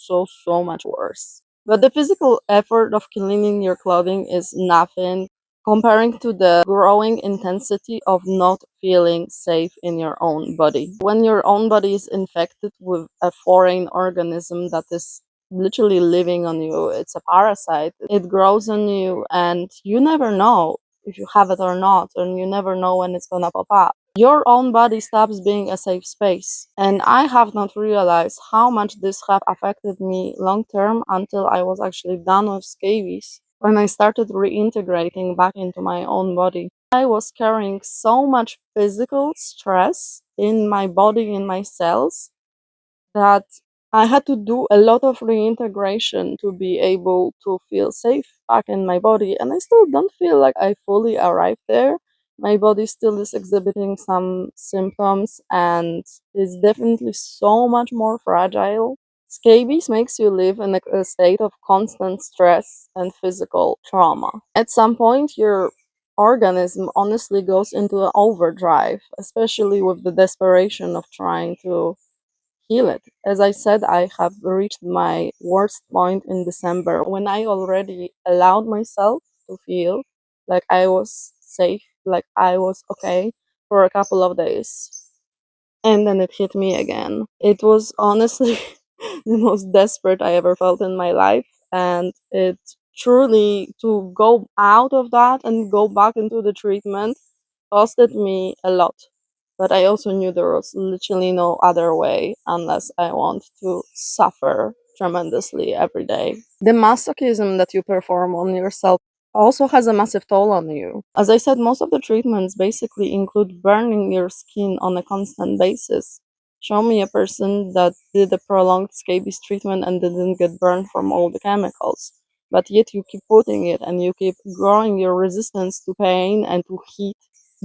much worse. But the physical effort of cleaning your clothing is nothing comparing to the growing intensity of not feeling safe in your own body. When your own body is infected with a foreign organism that is literally living on you, it's a parasite, it grows on you, and you never know if you have it or not, and you never know when it's gonna pop up. Your own body stops being a safe space. And I have not realized how much this have affected me long term until I was actually done with scabies. When I started reintegrating back into my own body, I was carrying so much physical stress in my body, in my cells, that I had to do a lot of reintegration to be able to feel safe back in my body. And I still don't feel like I fully arrived there. My body still is exhibiting some symptoms and is definitely so much more fragile. Scabies makes you live in a state of constant stress and physical trauma. At some point, your organism honestly goes into an overdrive, especially with the desperation of trying to heal it. As I said, I have reached my worst point in December when I already allowed myself to feel like I was safe, like I was okay for a couple of days. And then it hit me again. It was honestly the most desperate I ever felt in my life. And it truly, to go out of that and go back into the treatment, costed me a lot. But I also knew there was literally no other way unless I want to suffer tremendously every day. The masochism that you perform on yourself also has a massive toll on you. As I said, most of the treatments basically include burning your skin on a constant basis. Show me a person that did a prolonged scabies treatment and didn't get burned from all the chemicals. But yet you keep putting it and you keep growing your resistance to pain and to heat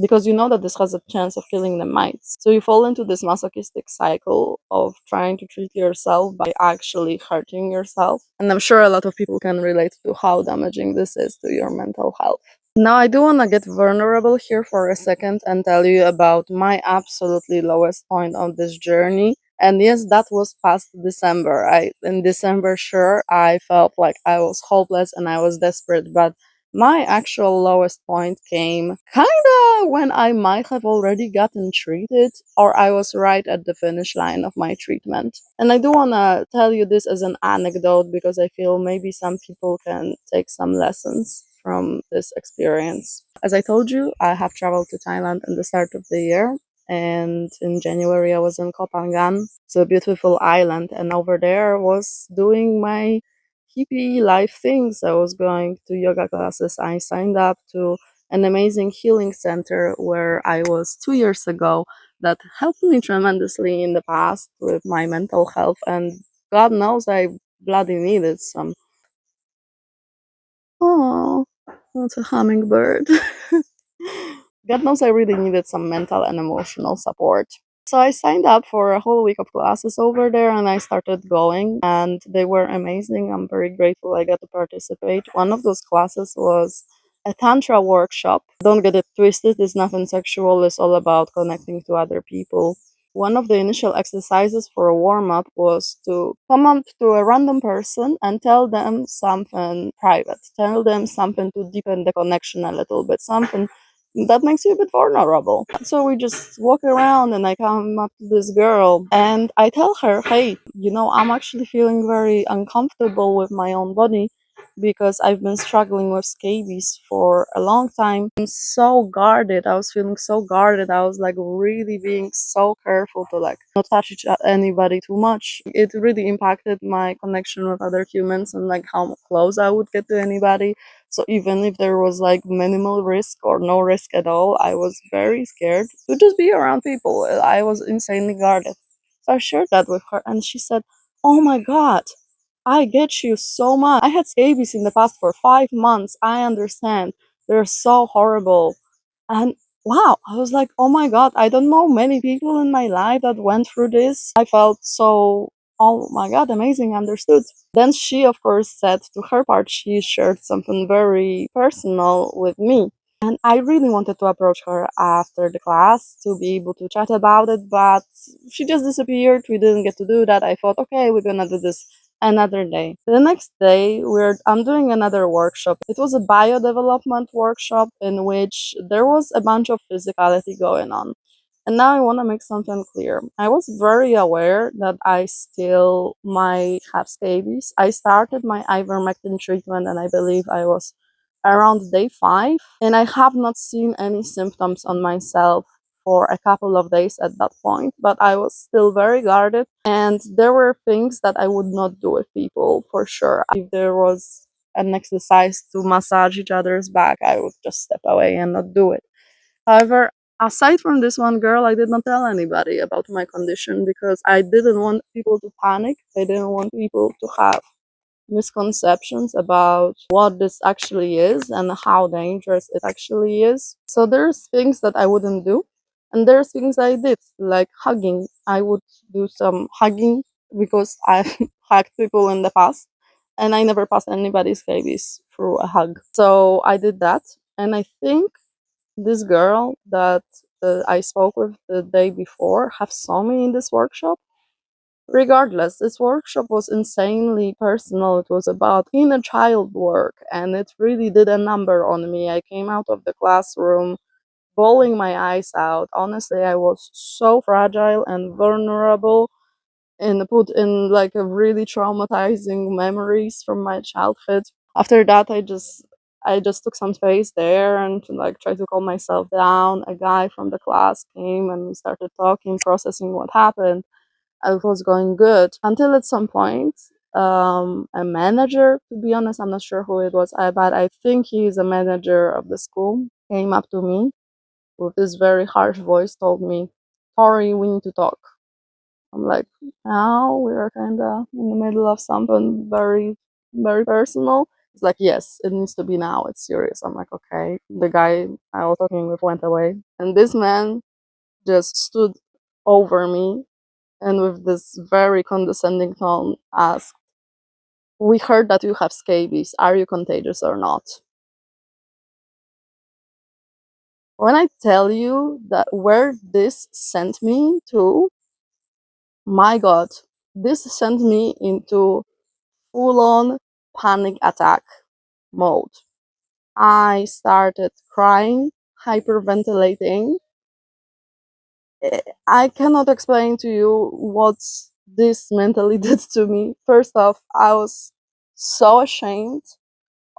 because you know that this has a chance of killing the mites. So you fall into this masochistic cycle of trying to treat yourself by actually hurting yourself. And I'm sure a lot of people can relate to how damaging this is to your mental health. Now, I do want to get vulnerable here for a second and tell you about my absolutely lowest point on this journey. And yes, that was past December. In December, sure, I felt like I was hopeless and I was desperate, but my actual lowest point came kinda when I might have already gotten treated, or I was right at the finish line of my treatment. And I do wanna tell you this as an anecdote because I feel maybe some people can take some lessons from this experience. As I told you, I have traveled to Thailand in the start of the year. And in January, I was in Koh Phangan. It's a beautiful island, and over there I was doing my hippie life things. I was going to yoga classes. I signed up to an amazing healing center where I was 2 years ago that helped me tremendously in the past with my mental health. And God knows I bloody needed some. Oh, that's a hummingbird. God knows I really needed some mental and emotional support. So I signed up for a whole week of classes over there and I started going and they were amazing. I'm very grateful I got to participate. One of those classes was a tantra workshop. Don't get it twisted, it's nothing sexual, it's all about connecting to other people. One of the initial exercises for a warm up was to come up to a random person and tell them something private. Tell them something to deepen the connection a little bit, something that makes you a bit vulnerable. So we just walk around and I come up to this girl and I tell her, hey, I'm actually feeling very uncomfortable with my own body. because I've been struggling with scabies for a long time. I'm so guarded. I was feeling so guarded. I was like really being so careful to like not touch anybody too much. It really impacted my connection with other humans and like how close I would get to anybody. So even if there was like minimal risk or no risk at all, I was very scared to just be around people. I was insanely guarded. So I shared that with her, and she said, "Oh my God, I get you so much. I had scabies in the past for 5 months. I understand. They're so horrible." And wow, I was like, oh my God, I don't know many people in my life that went through this. I felt so, oh my God, amazing, understood. Then she, of course, said to her part, she shared something very personal with me. And I really wanted to approach her after the class to be able to chat about it, but she just disappeared. We didn't get to do that. I thought, okay, we're gonna do this another day. The next day, I'm doing another workshop. It was a bio development workshop in which there was a bunch of physicality going on. And now I want to make something clear. I was very aware that I still might have scabies. I started my ivermectin treatment, and I believe I was around day 5, and I have not seen any symptoms on myself for a couple of days at that point, but I was still very guarded, and there were things that I would not do with people for sure. If there was an exercise to massage each other's back, I would just step away and not do it. However, aside from this one girl, I did not tell anybody about my condition because I didn't want people to panic. I didn't want people to have misconceptions about what this actually is and how dangerous it actually is. So there's things that I wouldn't do, and there's things I did, like hugging. I would do some hugging because I've hugged people in the past, and I never passed anybody's babies through a hug. So I did that, and I think this girl that I spoke with the day before have saw me in this workshop. Regardless, this workshop was insanely personal. It was about inner child work, and it really did a number on me. I came out of the classroom bawling my eyes out. Honestly, I was so fragile and vulnerable and put in like a really traumatizing memories from my childhood. After that, I just took some space there and like tried to calm myself down. A guy from the class came and we started talking, processing what happened. It was going good until at some point, a manager, to be honest, I'm not sure who it was, but I think he is a manager of the school, came up to me with this very harsh voice, told me, "Tori, we need to talk." I'm like, now we are kind of in the middle of something very, very personal. It's like, yes, it needs to be now. It's serious. I'm like, okay. The guy I was talking with went away, and this man just stood over me and with this very condescending tone asked, "We heard that you have scabies. Are you contagious or not?" When I tell you that where this sent me to, my God, this sent me into full on panic attack mode. I started crying, hyperventilating. I cannot explain to you what this mentally did to me. First off, I was so ashamed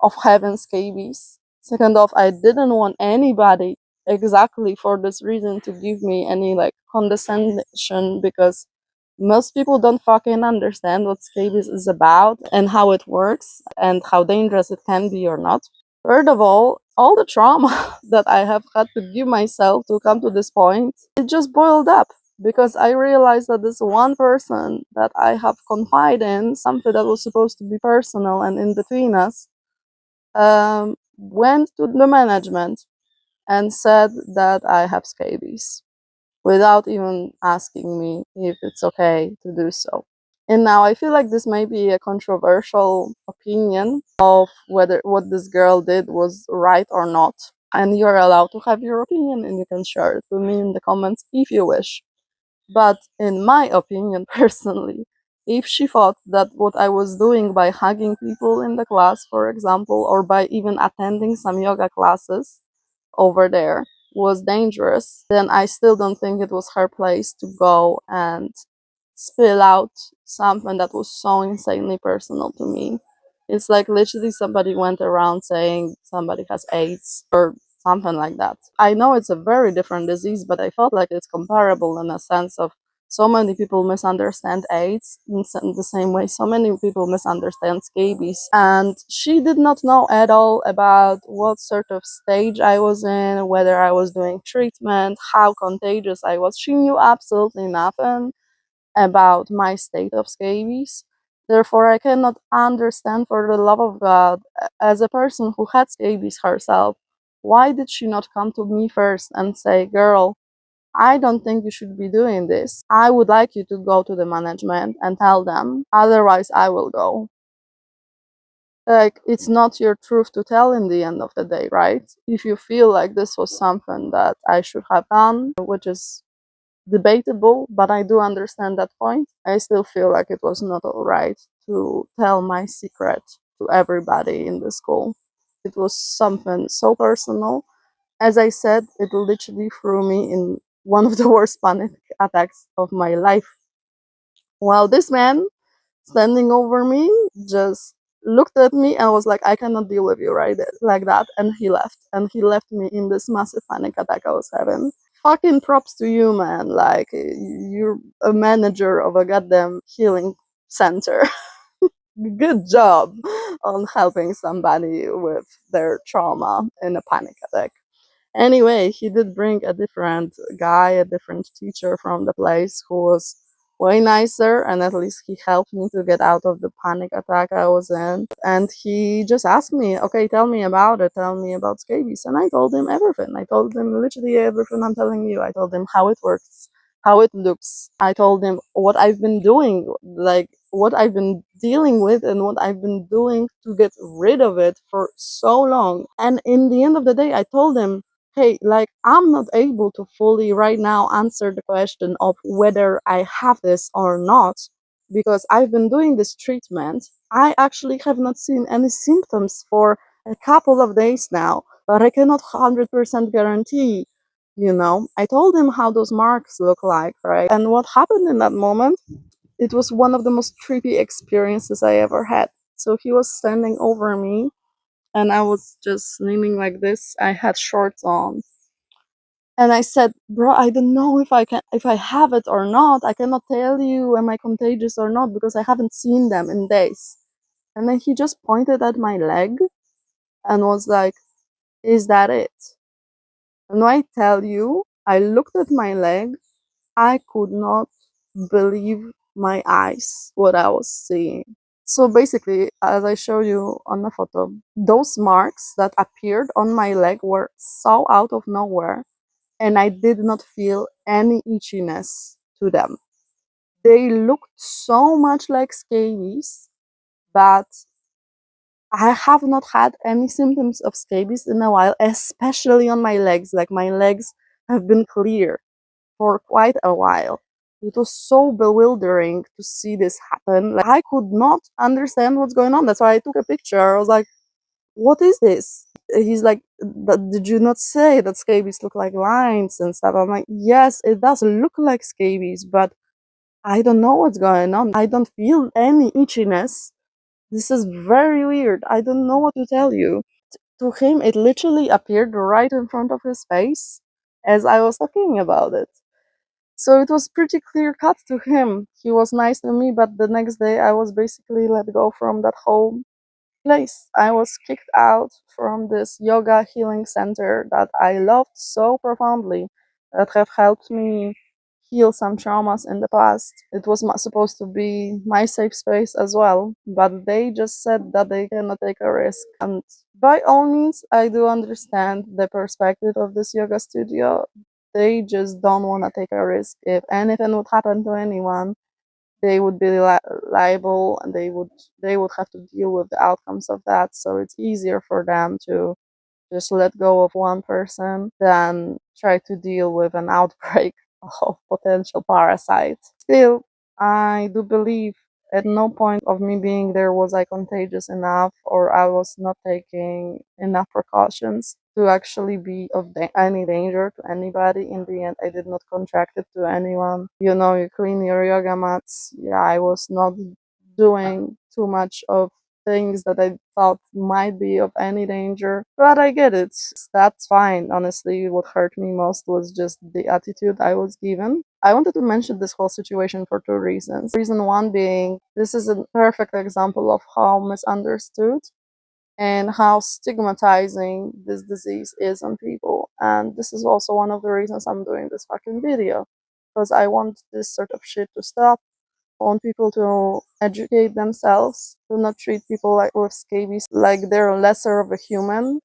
of having scabies. Second off, I didn't want anybody exactly for this reason to give me any like condescension because most people don't fucking understand what scabies is about and how it works and how dangerous it can be or not. Third of all the trauma that I have had to give myself to come to this point, it just boiled up because I realized that this one person that I have confided in, something that was supposed to be personal and in between us, went to the management and said that I have scabies without even asking me if it's okay to do so. And now I feel like this may be a controversial opinion of whether what this girl did was right or not. And you're allowed to have your opinion and you can share it with me in the comments if you wish. But in my opinion, personally, if she thought that what I was doing by hugging people in the class, for example, or by even attending some yoga classes over there was dangerous, then I still don't think it was her place to go and spill out something that was so insanely personal to me. It's like literally somebody went around saying somebody has AIDS or something like that. I know it's a very different disease, but I felt like it's comparable in a sense of so many people misunderstand AIDS in the same way so many people misunderstand scabies. And she did not know at all about what sort of stage I was in, whether I was doing treatment, how contagious I was. She knew absolutely nothing about my state of scabies. Therefore, I cannot understand for the love of God, as a person who had scabies herself, why did she not come to me first and say, girl, I don't think you should be doing this. I would like you to go to the management and tell them, otherwise, I will go. Like, it's not your truth to tell in the end of the day, right? If you feel like this was something that I should have done, which is debatable, but I do understand that point. I still feel like it was not all right to tell my secret to everybody in the school. It was something so personal. As I said, it literally threw me in one of the worst panic attacks of my life. While this man standing over me just looked at me and was like, I cannot deal with you right like that. And he left. And he left me in this massive panic attack I was having. Fucking props to you, man. Like, you're a manager of a goddamn healing center. Good job on helping somebody with their trauma in a panic attack. Anyway, he did bring a different guy, a different teacher from the place who was way nicer, and at least he helped me to get out of the panic attack I was in. And he just asked me, okay, tell me about it, tell me about scabies. And I told him everything. I told him literally everything I'm telling you. I told him how it works, how it looks. I told him what I've been doing, like what I've been dealing with and what I've been doing to get rid of it for so long. And in the end of the day, I told him, hey, like, I'm not able to fully right now answer the question of whether I have this or not, because I've been doing this treatment. I actually have not seen any symptoms for a couple of days now, but I cannot 100% guarantee. I told him how those marks look like, right? And what happened in that moment, it was one of the most creepy experiences I ever had. So he was standing over me and I was just leaning like this. I had shorts on. And I said, bro, I don't know if I have it or not. I cannot tell you am I contagious or not because I haven't seen them in days. And then he just pointed at my leg and was like, is that it? And I tell you, I looked at my leg. I could not believe my eyes, what I was seeing. So basically, as I show you on the photo, those marks that appeared on my leg were so out of nowhere, and I did not feel any itchiness to them. They looked so much like scabies, but I have not had any symptoms of scabies in a while, especially on my legs. Like, my legs have been clear for quite a while. It was so bewildering to see this happen. Like, I could not understand what's going on. That's why I took a picture. I was like, what is this? He's like, did you not say that scabies look like lines and stuff? I'm like, yes, it does look like scabies, but I don't know what's going on. I don't feel any itchiness. This is very weird. I don't know what to tell you. To him, it literally appeared right in front of his face as I was talking about it. So it was pretty clear cut to him. He was nice to me, but the next day I was basically let go from that whole place. I was kicked out from this yoga healing center that I loved so profoundly, that have helped me heal some traumas in the past. It was supposed to be my safe space as well, but they just said that they cannot take a risk. And by all means, I do understand the perspective of this yoga studio. They just don't want to take a risk. If anything would happen to anyone, they would be liable, and they would have to deal with the outcomes of that. So it's easier for them to just let go of one person than try to deal with an outbreak of potential parasites. Still, I do believe at no point of me being there was I contagious enough, or I was not taking enough precautions to actually be of any danger to anybody. In the end, I did not contract it to anyone. You clean your yoga mats. Yeah, I was not doing too much of things that I thought might be of any danger. But I get it. That's fine. Honestly, what hurt me most was just the attitude I was given. I wanted to mention this whole situation for two reasons. Reason one being, this is a perfect example of how misunderstood and how stigmatizing this disease is on people. And this is also one of the reasons I'm doing this fucking video. Because I want this sort of shit to stop. I want people to educate themselves, to not treat people like with scabies like they're lesser of a human,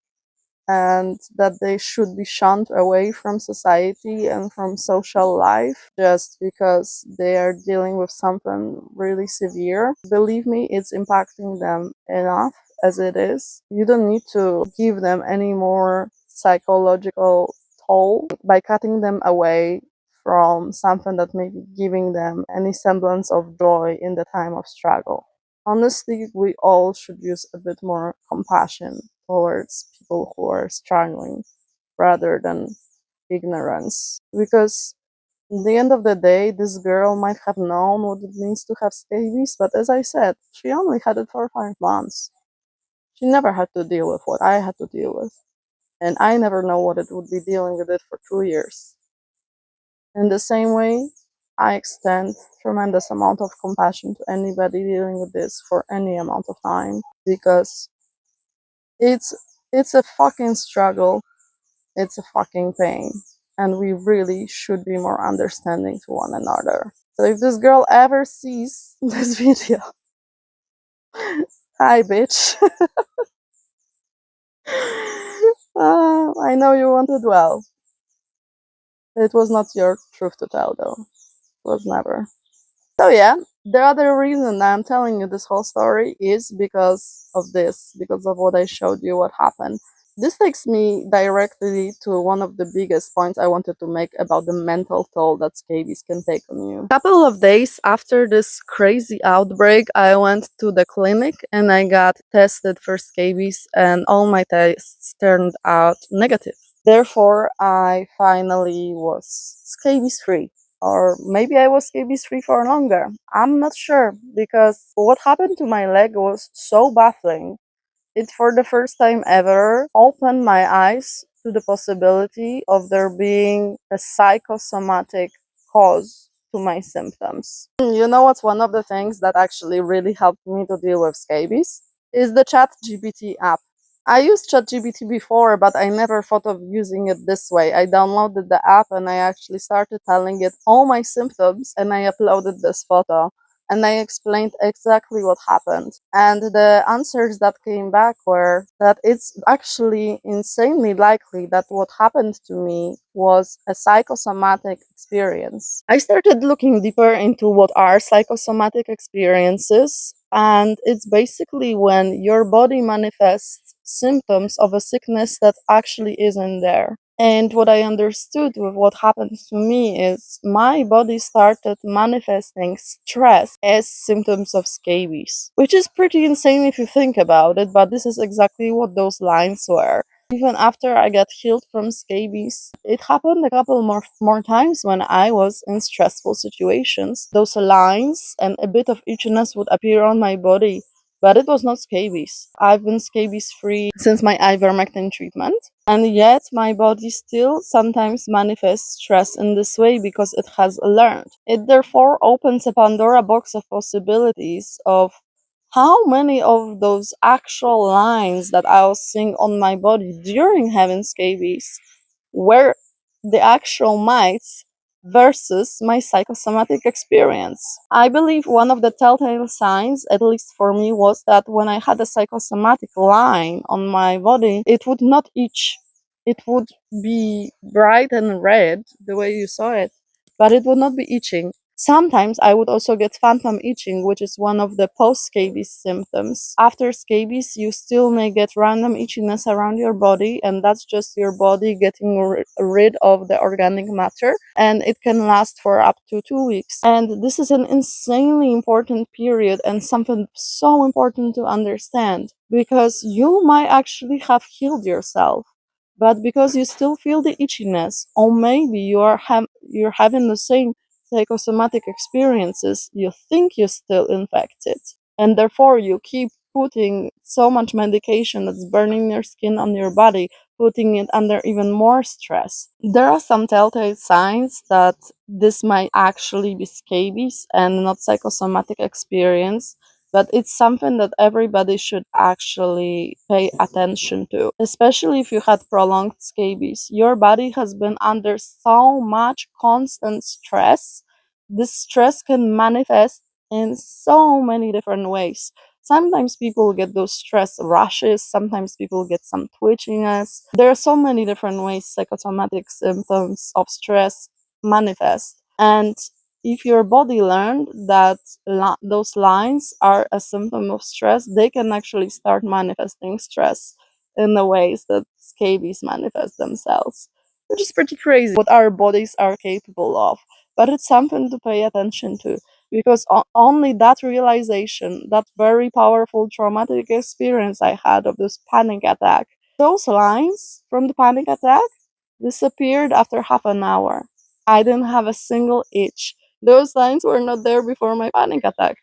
and that they should be shunned away from society and from social life just because they are dealing with something really severe. Believe me, it's impacting them enough as it is. You don't need to give them any more psychological toll by cutting them away from something that may be giving them any semblance of joy in the time of struggle. Honestly, we all should use a bit more compassion towards people who are struggling rather than ignorance. Because at the end of the day, this girl might have known what it means to have scabies, but as I said, she only had it for 5 months. She never had to deal with what I had to deal with. And I never know what it would be dealing with it for 2 years. In the same way, I extend tremendous amount of compassion to anybody dealing with this for any amount of time because it's it's a fucking struggle. It's a fucking pain. And we really should be more understanding to one another. So if this girl ever sees this video, hi bitch. I know you wanted well. It was not your truth to tell though. It was never. So yeah, the other reason that I'm telling you this whole story is because of this, because of what I showed you what happened. This takes me directly to one of the biggest points I wanted to make about the mental toll that scabies can take on you. A couple of days after this crazy outbreak, I went to the clinic and I got tested for scabies, and all my tests turned out negative. Therefore, I finally was scabies free. Or maybe I was scabies free for longer. I'm not sure because what happened to my leg was so baffling. It, for the first time ever, opened my eyes to the possibility of there being a psychosomatic cause to my symptoms. You know what's one of the things that actually really helped me to deal with scabies? Is the ChatGPT app. I used ChatGPT before, but I never thought of using it this way. I downloaded the app and I actually started telling it all my symptoms, and I uploaded this photo and I explained exactly what happened. And the answers that came back were that it's actually insanely likely that what happened to me was a psychosomatic experience. I started looking deeper into what are psychosomatic experiences, and it's basically when your body manifests symptoms of a sickness that actually isn't there. And what I understood with what happened to me is my body started manifesting stress as symptoms of scabies, which is pretty insane if you think about it, but this is exactly what those lines were. Even after I got healed from scabies, it happened a couple more times when I was in stressful situations. Those lines and a bit of itchiness would appear on my body, but it was not scabies. I've been scabies free since my ivermectin treatment, and yet my body still sometimes manifests stress in this way because it has learned. It therefore opens a Pandora box of possibilities of how many of those actual lines that I was seeing on my body during having scabies were the actual mites versus my psychosomatic experience. I believe one of the telltale signs, at least for me, was that when I had a psychosomatic line on my body, it would not itch. It would be bright and red, the way you saw it, but it would not be itching. Sometimes I would also get phantom itching, which is one of the post-scabies symptoms. After scabies, you still may get random itchiness around your body, and that's just your body getting rid of the organic matter, and it can last for up to 2 weeks. And this is an insanely important period and something so important to understand, because you might actually have healed yourself, but because you still feel the itchiness, or maybe you're having the same psychosomatic experiences, you think you're still infected, and therefore you keep putting so much medication that's burning your skin on your body, putting it under even more stress. There are some telltale signs that this might actually be scabies and not psychosomatic experience, but it's something that everybody should actually pay attention to, especially if you had prolonged scabies. Your body has been under so much constant stress. This stress can manifest in so many different ways. Sometimes people get those stress rashes, sometimes people get some twitchiness. There are so many different ways psychosomatic symptoms of stress manifest. And if your body learned that those lines are a symptom of stress, they can actually start manifesting stress in the ways that scabies manifest themselves, which is pretty crazy what our bodies are capable of. But it's something to pay attention to, because only that realization, that very powerful traumatic experience I had of this panic attack, those lines from the panic attack disappeared after half an hour. I didn't have a single itch. Those lines were not there before my panic attack.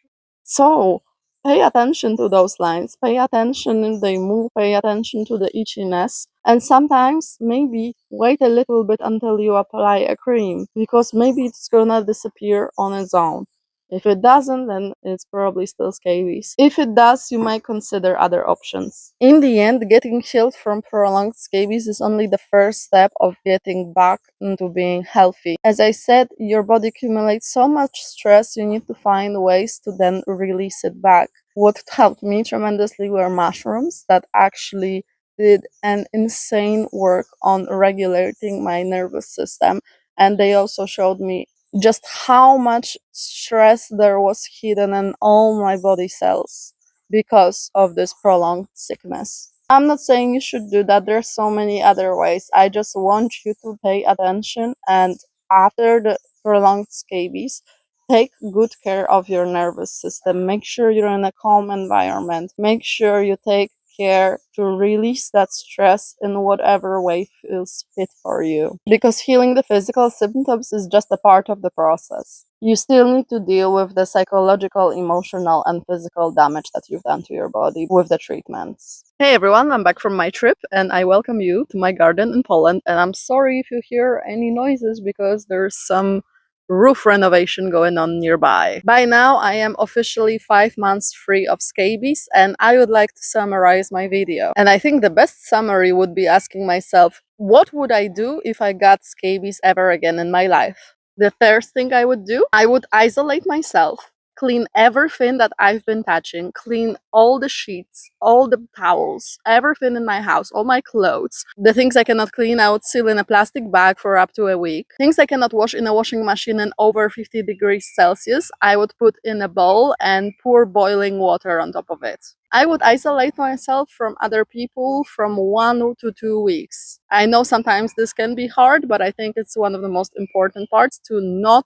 So, pay attention to those lines. Pay attention if they move. Pay attention to the itchiness. And sometimes, maybe wait a little bit until you apply a cream, because maybe it's gonna disappear on its own. If it doesn't, then it's probably still scabies. If it does, you might consider other options. In the end, getting healed from prolonged scabies is only the first step of getting back into being healthy. As I said, your body accumulates so much stress, you need to find ways to then release it back. What helped me tremendously were mushrooms that actually did an insane work on regulating my nervous system, and they also showed me just how much stress there was hidden in all my body cells because of this prolonged sickness. I'm not saying you should do that, there's so many other ways. I just want you to pay attention, and after the prolonged scabies, take good care of your nervous system. Make sure you're in a calm environment. Make sure you take care to release that stress in whatever way feels fit for you. Because healing the physical symptoms is just a part of the process. You still need to deal with the psychological, emotional, and physical damage that you've done to your body with the treatments. Hey everyone, I'm back from my trip and I welcome you to my garden in Poland. And I'm sorry if you hear any noises because there's some roof renovation going on nearby. By now, I am officially 5 months free of scabies, and I would like to summarize my video. And I think the best summary would be asking myself, what would I do if I got scabies ever again in my life? The first thing I would do, I would isolate myself, clean everything that I've been touching, clean all the sheets, all the towels, everything in my house, all my clothes. The things I cannot clean, I would seal in a plastic bag for up to a week. Things I cannot wash in a washing machine in over 50 degrees Celsius, I would put in a bowl and pour boiling water on top of it. I would isolate myself from other people from 1 to 2 weeks. I know sometimes this can be hard, but I think it's one of the most important parts to not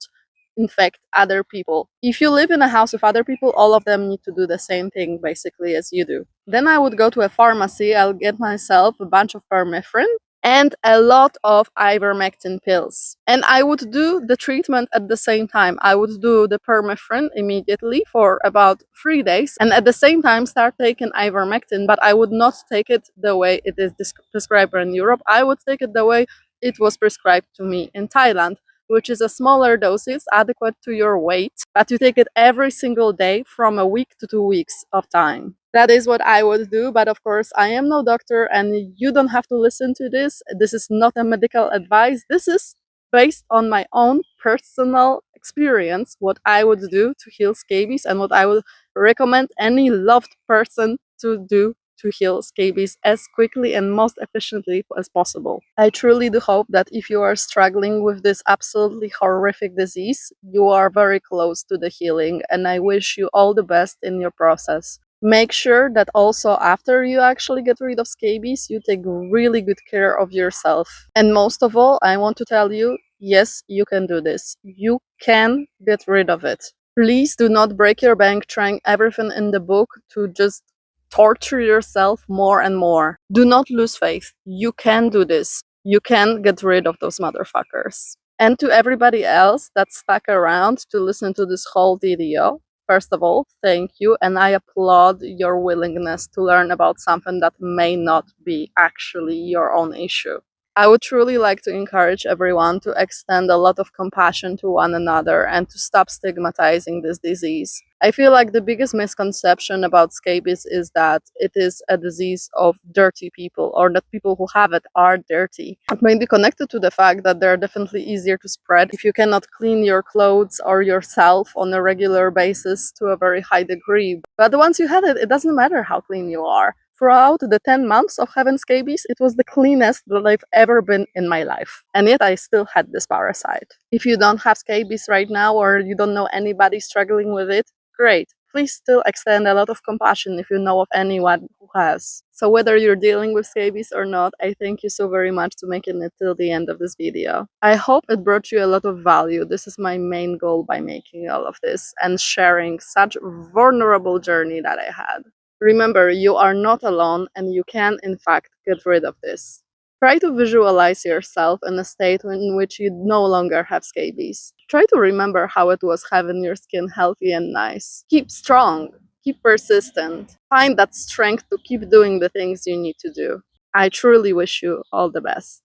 infect other people. If you live in a house with other people, all of them need to do the same thing basically as you do. Then I would go to a pharmacy, I'll get myself a bunch of permethrin and a lot of ivermectin pills. And I would do the treatment at the same time. I would do the permethrin immediately for about 3 days and at the same time start taking ivermectin, but I would not take it the way it is prescribed in Europe. I would take it the way it was prescribed to me in Thailand, which is a smaller dosage adequate to your weight, but you take it every single day from a week to 2 weeks of time. That is what I would do, but of course I am no doctor and you don't have to listen to this. This is not a medical advice. This is based on my own personal experience, what I would do to heal scabies and what I would recommend any loved person to do to heal scabies as quickly and most efficiently as possible. I truly do hope that if you are struggling with this absolutely horrific disease, you are very close to the healing, and I wish you all the best in your process. Make sure that also after you actually get rid of scabies, you take really good care of yourself. And most of all, I want to tell you, yes, you can do this. You can get rid of it. Please do not break your bank trying everything in the book to just torture yourself more and more. Do not lose faith. You can do this. You can get rid of those motherfuckers. And to everybody else that stuck around to listen to this whole video, first of all, thank you, and I applaud your willingness to learn about something that may not be actually your own issue. I would truly like to encourage everyone to extend a lot of compassion to one another and to stop stigmatizing this disease. I feel like the biggest misconception about scabies is that it is a disease of dirty people, or that people who have it are dirty. It may be connected to the fact that they're definitely easier to spread if you cannot clean your clothes or yourself on a regular basis to a very high degree. But once you have it, it doesn't matter how clean you are. Throughout the 10 months of having scabies, it was the cleanest that I've ever been in my life. And yet I still had this parasite. If you don't have scabies right now, or you don't know anybody struggling with it, great. Please still extend a lot of compassion if you know of anyone who has. So whether you're dealing with scabies or not, I thank you so very much for making it till the end of this video. I hope it brought you a lot of value. This is my main goal by making all of this and sharing such vulnerable journey that I had. Remember, you are not alone and you can, in fact, get rid of this. Try to visualize yourself in a state in which you no longer have scabies. Try to remember how it was having your skin healthy and nice. Keep strong, keep persistent. Find that strength to keep doing the things you need to do. I truly wish you all the best.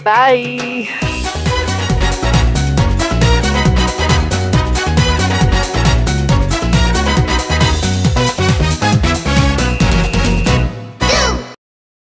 Bye!